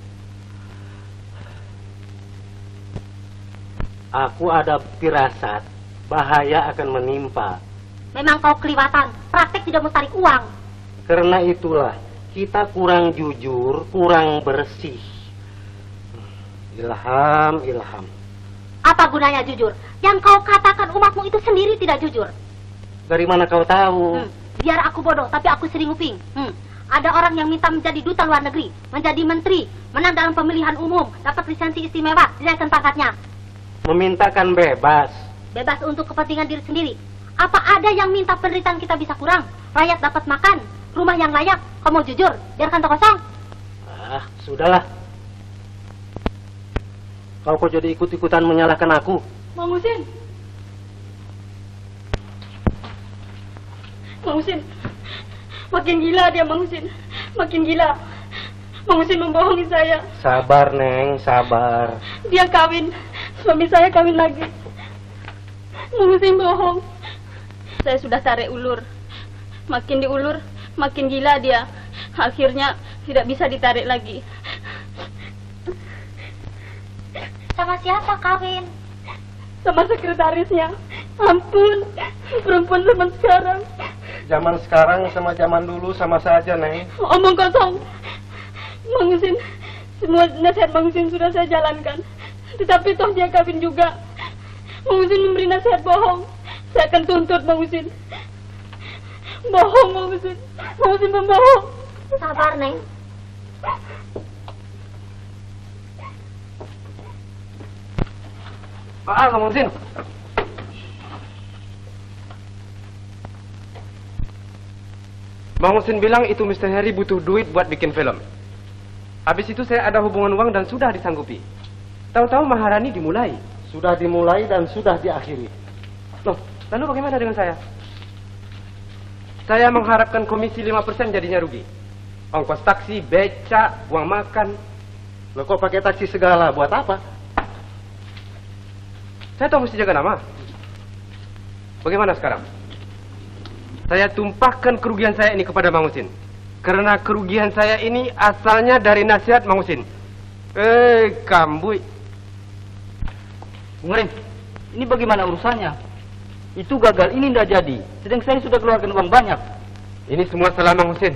Aku ada firasat bahaya akan menimpa. Memang kau kelewatan. Praktek tidak mau tarik uang. Karena itulah kita kurang jujur, kurang bersih. Ilham, ilham. Apa gunanya jujur? Yang kau katakan umatmu itu sendiri tidak jujur. Dari mana kau tahu? Biar aku bodoh, tapi aku sering nguping. Ada orang yang minta menjadi duta luar negeri, menjadi menteri, menang dalam pemilihan umum, dapat lisensi istimewa, dinaikkan pangkatnya. Memintakan bebas. Bebas untuk kepentingan diri sendiri. Apa ada yang minta penderitaan kita bisa kurang? Rakyat dapat makan, rumah yang layak. Kau mau jujur? Biarkan toko kosong. Ah, sudahlah. Kau kok jadi ikut-ikutan menyalahkan aku? Mang Husin. Mang Husin. Makin gila dia, Mang Husin. Makin gila. Mang Husin membohongi saya. Sabar, Neng, sabar. Dia kawin. Suami saya kawin lagi. Mang Husin bohong. Saya sudah tarik ulur. Makin diulur, makin gila dia. Akhirnya tidak bisa ditarik lagi. Sama siapa kawin? Sama sekretarisnya. Ampun, perempuan zaman sekarang. Zaman sekarang sama zaman dulu sama saja, Neng. Omong kosong. Mang Husin, semua nasihat Mang Husin sudah saya jalankan. Tetapi toh dia kawin juga. Mang Husin memberi nasihat bohong. Saya akan tuntut Mang Husin. Bohong, Mang Husin. Mang Husin membohong. Sabar, Neng. Mang Husin. Mang Husin bilang itu Mr. Harry butuh duit buat bikin film. Habis itu saya ada hubungan uang dan sudah disanggupi. Tahu-tahu Maharani dimulai. Sudah dimulai dan sudah diakhiri. Loh, lalu bagaimana dengan saya? Saya mengharapkan komisi 5% jadinya rugi. Ongkos taksi, becak, uang makan. Loh, kok pakai taksi segala? Buat apa? Saya tahu mesti jaga nama. Bagaimana sekarang? Saya tumpahkan kerugian saya ini kepada Mang Husin. Karena kerugian saya ini asalnya dari nasihat Mang Husin. Kambui. Bung Ring, ini bagaimana urusannya? Itu gagal, ini tidak jadi. Sedang saya sudah keluarkan uang banyak. Ini semua salah Mang Husin.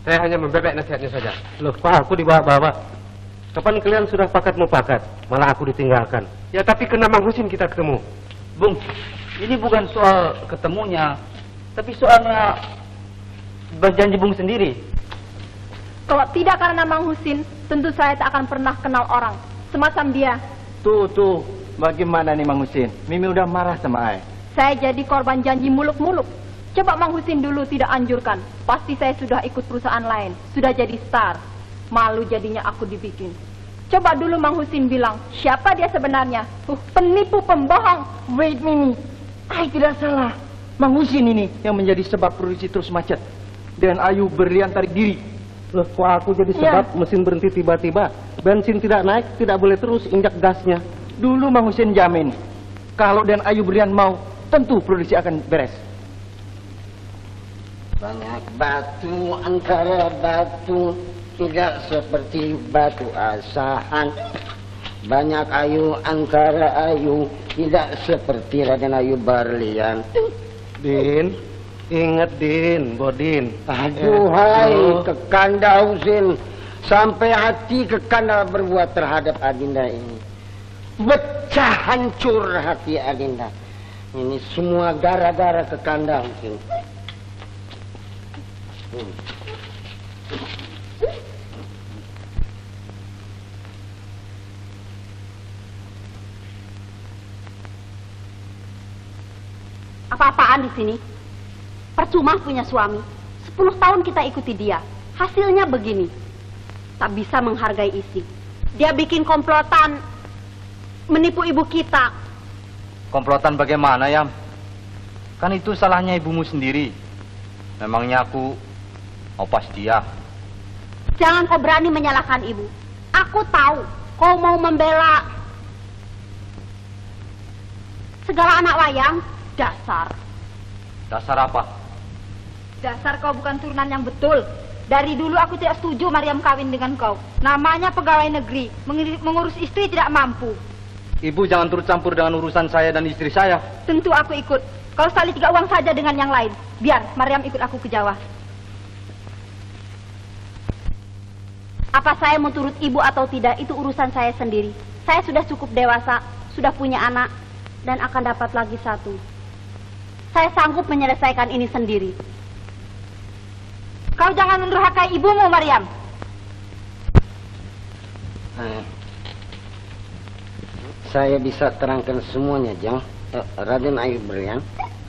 Saya hanya membebek nasihatnya saja. Loh, Pak, aku dibawa-bawa. Kapan kalian sudah pakat mupakat? Malah aku ditinggalkan. Ya, tapi kena Mang Husin kita ketemu. Bung, ini bukan soal ketemunya, tapi soalnya berjanji Bung sendiri. Kalau tidak karena Mang Husin, tentu saya tak akan pernah kenal orang semacam dia. Tuh, bagaimana nih Mang Husin? Mimi udah marah sama Ai. Saya jadi korban janji muluk-muluk. Coba Mang Husin dulu tidak anjurkan. Pasti saya sudah ikut perusahaan lain, sudah jadi star. Malu jadinya aku dibikin. Coba dulu Mang Husin bilang, siapa dia sebenarnya? Penipu, pembohong. Wait, Mimi. Ai tidak salah. Mang Husin ini yang menjadi sebab produksi terus macet. dan Ayu Berlian tarik diri. Loh, kok aku jadi sebab mesin berhenti tiba-tiba? Bensin tidak naik, tidak boleh terus injak gasnya. Dulu Mang Husin jamin, kalau dan Ayu Berlian mau, tentu produksi akan beres. Banyak batu antara batu, tidak seperti batu asahan. Banyak ayu antara ayu, tidak seperti Raden Ayu Berlian. Din, ingat Din, Bodin. Aduhai Kekanda Husin, sampai hati Kekanda berbuat terhadap Adinda ini. Pecah hancur hati Adinda. Ini semua gara-gara Kekanda Husin. Apa-apaan di sini? Percuma punya suami. 10 tahun kita ikuti dia. Hasilnya begini. Tak bisa menghargai istri. Dia bikin komplotan, menipu ibu kita. Komplotan bagaimana, Yam? Kan itu salahnya ibumu sendiri. Memangnya aku opas dia? Jangan kau berani menyalahkan ibu. Aku tahu kau mau membela segala anak wayang. Dasar. Dasar apa? Dasar kau bukan turunan yang betul. Dari dulu aku tidak setuju Mariam kawin dengan kau. Namanya pegawai negeri, mengurus istri tidak mampu. Ibu jangan turut campur dengan urusan saya dan istri saya. Tentu aku ikut. Kau salih 3 uang saja dengan yang lain. Biar Mariam ikut aku ke Jawa. Apa saya mau turut ibu atau tidak, itu urusan saya sendiri. Saya sudah cukup dewasa, sudah punya anak, dan akan dapat lagi 1. Saya sanggup menyelesaikan ini sendiri. Kau jangan mendurhakai ibumu, Mariam. Saya bisa terangkan semuanya, Jang. Raden Ayu Berlian.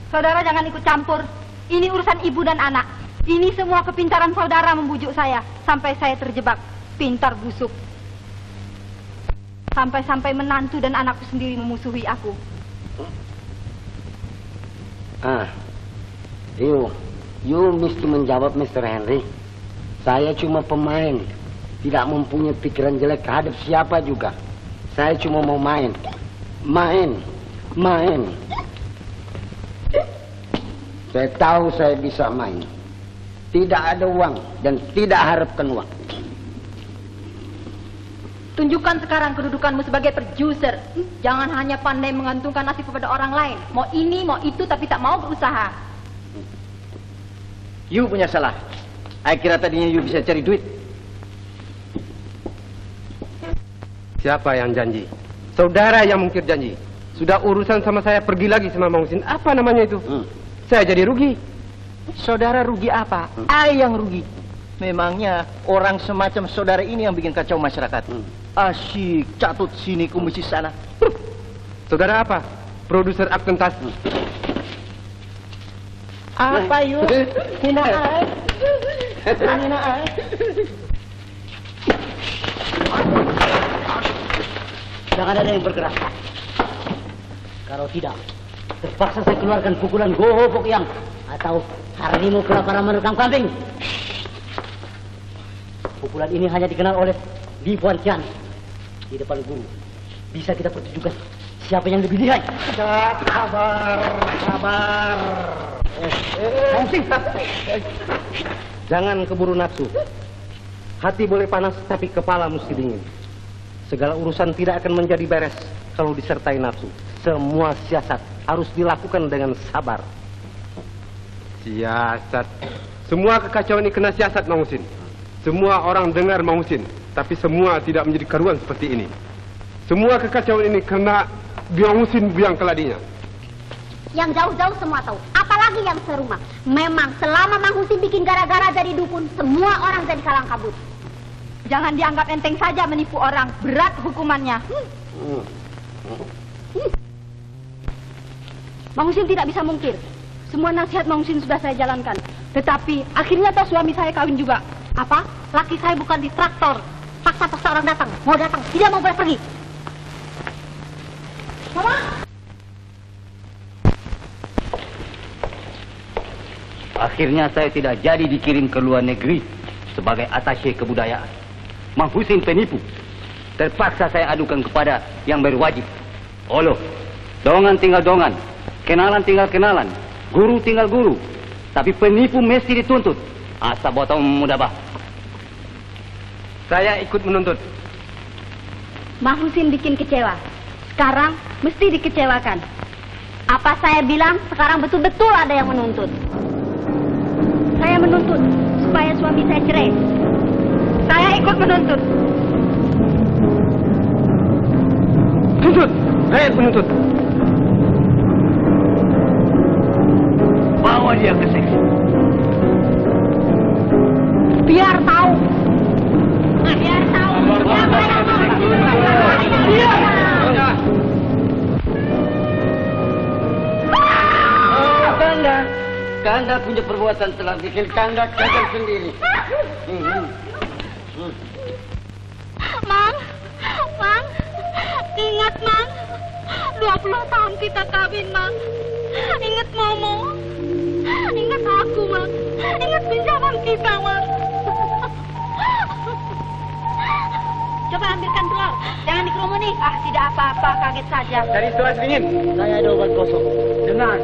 Saudara jangan ikut campur. Ini urusan ibu dan anak. Ini semua kepintaran saudara membujuk saya. Sampai saya terjebak. Pintar busuk. Sampai-sampai menantu dan anakku sendiri memusuhi aku. You mesti menjawab, Mr. Henry. Saya cuma pemain. Tidak mempunyai pikiran jelek terhadap siapa juga. Saya cuma mau main. Main. Saya tahu saya bisa main. Tidak ada uang dan tidak harapkan uang. Tunjukkan sekarang kedudukanmu sebagai produser. Jangan hanya pandai mengantungkan nasib kepada orang lain. Mau ini, mau itu, tapi tak mau berusaha. You punya salah. Saya kira tadinya you bisa cari duit. Siapa yang janji? Saudara yang mungkir janji. Sudah urusan sama saya, pergi lagi sama Mang Husin. Apa namanya itu? Saya jadi rugi. Saudara rugi apa? Saya yang rugi. Memangnya orang semacam saudara ini yang bikin kacau masyarakat. Asyik catut sini, komisi sana. Saudara apa? Produser akuntansi. Apa yuk? Hinaan. Hinaan. Jangan ada yang bergerak. Kalau tidak, terpaksa saya keluarkan pukulan gobok yang atau harimau kelaparan merekam kambing. Pukulan ini hanya dikenal oleh Li Buan-Tian di depan guru. Bisa kita pertunjukkan siapa yang lebih lihai. Sabar. Jangan keburu nafsu. Hati boleh panas, tapi kepala mesti dingin. Segala urusan tidak akan menjadi beres kalau disertai nafsu. Semua siasat harus dilakukan dengan sabar. Siasat. Semua kekacauan ini kena siasat, Mang Husin. Semua orang dengar Mang Husin, tapi semua tidak menjadi karuan seperti ini. Semua kekacauan ini kena Mang Husin biang keladinya. Yang jauh-jauh semua tahu, apalagi yang serumah. Memang selama Mang Husin bikin gara-gara jadi dukun, semua orang jadi kalang kabut. Jangan dianggap enteng saja menipu orang, berat hukumannya. Mang Husin tidak bisa mungkir. Semua nasihat Mang Husin sudah saya jalankan. Tetapi akhirnya toh suami saya kawin juga. Apa? Laki saya bukan di traktor. Paksa-paksa orang datang. Mau datang, tidak mau boleh pergi. Mama! Akhirnya saya tidak jadi dikirim ke luar negeri sebagai atashe kebudayaan. Mang Husin penipu. Terpaksa saya adukan kepada yang berwajib. Oloh, dongan tinggal dongan, kenalan tinggal kenalan, guru tinggal guru. Tapi penipu mesti dituntut. Asa botong muda bah. Saya ikut menuntut. Mang Husin bikin kecewa. Sekarang mesti dikecewakan. Apa saya bilang sekarang betul-betul ada yang menuntut. Saya menuntut supaya suami saya cerai. Saya ikut menuntut. Tuntut! Saya penuntut. Bawa dia ke seksi. Biar tahu. Biar tahu. Kanda punya perbuatan telah bikin Kanda gagal sendiri. Mang, ingat Mang, 20 tahun kita kawin Mang. Ingat Momo, ingat aku Mang, ingat pinjaman kita Mang. Coba ambilkan telur, jangan dikerumuni. Ah, tidak apa-apa, kaget saja. Cari surat dingin. Saya ada obat kosong. Dengar.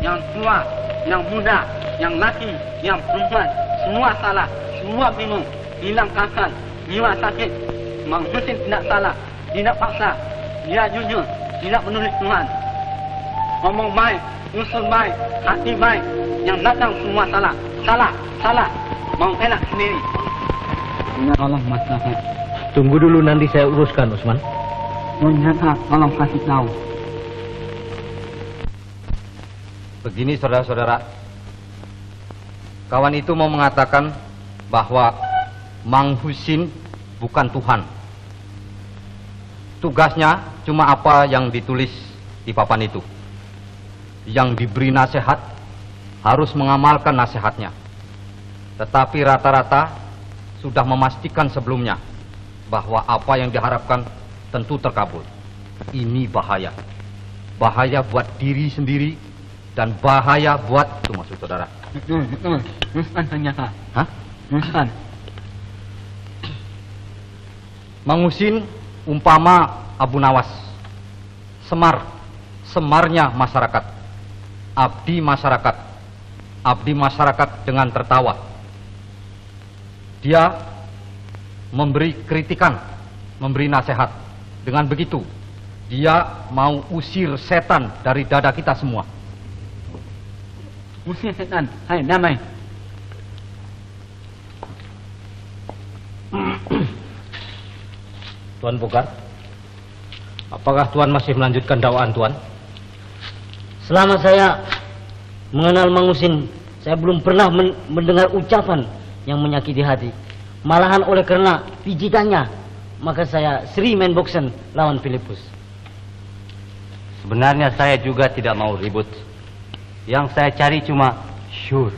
Yang tua, yang muda, yang laki, yang perempuan, semua salah, semua bingung, hilang akal, jiwa sakit. Mang Husin tidak salah, tidak paksa, dia jujur, tidak menulis Tuhan. Ngomong baik, usul baik, hati baik, yang datang semua salah, mau enak sendiri. Tolong Mas Nafas. Tunggu dulu, nanti saya uruskan, Usman. Nona, tolong kasih tahu. Begini saudara-saudara, kawan itu mau mengatakan bahwa Mang Husin bukan Tuhan. Tugasnya cuma apa yang ditulis di papan itu. Yang diberi nasihat harus mengamalkan nasihatnya. Tetapi rata-rata sudah memastikan sebelumnya bahwa apa yang diharapkan tentu terkabul. Ini bahaya. Bahaya buat diri sendiri dan bahaya buat itu maksud saudara. Nuskan ternyata. Hah? Nuskan. Mang Husin umpama Abu Nawas. Semarnya masyarakat. Abdi masyarakat dengan tertawa. Dia memberi kritikan, memberi nasihat. Dengan begitu, dia mau usir setan dari dada kita semua. Usir setan, hai damai. Tuan Bogart, apakah Tuan masih melanjutkan dakwaan Tuan? Selama saya mengenal Mang Husin, saya belum pernah mendengar ucapan yang menyakiti hati. Malahan oleh karena pijitannya, maka saya sering main boksen lawan Filipus. Sebenarnya saya juga tidak mau ribut. Yang saya cari cuma syur,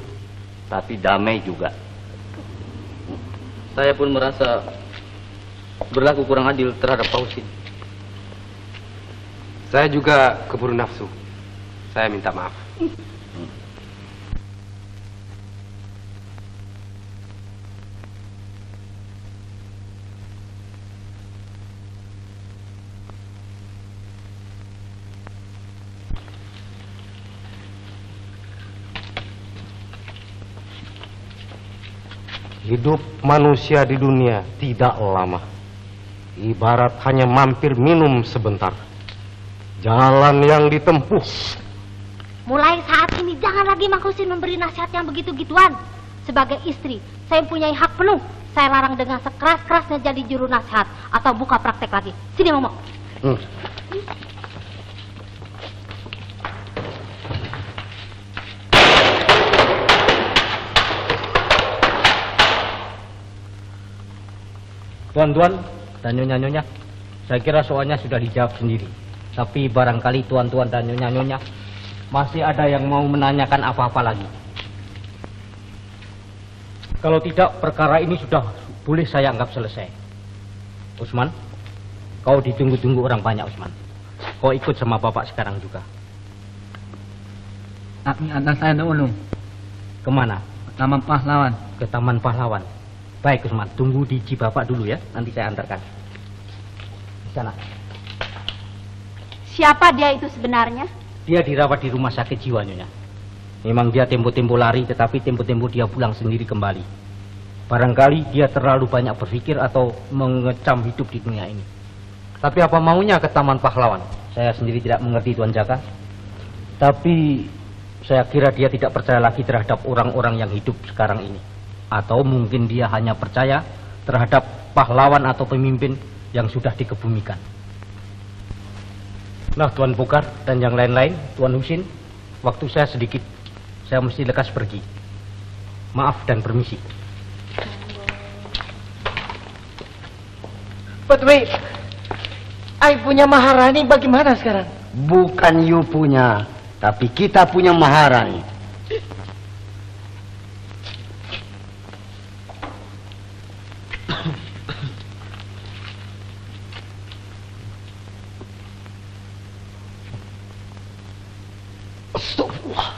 tapi damai juga. Saya pun merasa berlaku kurang adil terhadap Pak Husin. Saya juga keburu nafsu. Saya minta maaf. Hidup manusia di dunia tidak lama. Ibarat hanya mampir minum sebentar. Jalan yang ditempuh. Mulai saat ini jangan lagi Mang Husin memberi nasihat yang begitu-gituan. Sebagai istri, saya mempunyai hak penuh. Saya larang dengan sekeras-kerasnya jadi juru nasihat atau buka praktek lagi. Sini Momo. Tuan-tuan dan nyonya-nyonya, saya kira soalnya sudah dijawab sendiri. Tapi barangkali tuan-tuan dan nyonya-nyonya masih ada yang mau menanyakan apa-apa lagi. Kalau tidak, perkara ini sudah boleh saya anggap selesai. Usman, kau ditunggu-tunggu orang banyak, Usman. Kau ikut sama bapak sekarang juga. Tapi antar saya dulu. Kemana? Taman Pahlawan. Ke Taman Pahlawan. Baik, Usman. Tunggu di Cibapak dulu ya. Nanti saya antarkan. Di sana. Siapa dia itu sebenarnya? Dia dirawat di rumah sakit jiwa, Nyonya. Memang dia tempo-tempo lari, tetapi tempo-tempo dia pulang sendiri kembali. Barangkali dia terlalu banyak berpikir atau mengecam hidup di dunia ini. Tapi apa maunya ke Taman Pahlawan? Saya sendiri tidak mengerti, Tuan Jaka. Tapi saya kira dia tidak percaya lagi terhadap orang-orang yang hidup sekarang ini. Atau mungkin dia hanya percaya terhadap pahlawan atau pemimpin yang sudah dikebumikan. Nah, Tuan Bokar dan yang lain-lain, Tuan Husin, waktu saya sedikit. Saya mesti lekas pergi. Maaf dan permisi. Patwi, I punya Maharani bagaimana sekarang? Bukan you punya, tapi kita punya Maharani. Astagfirullah.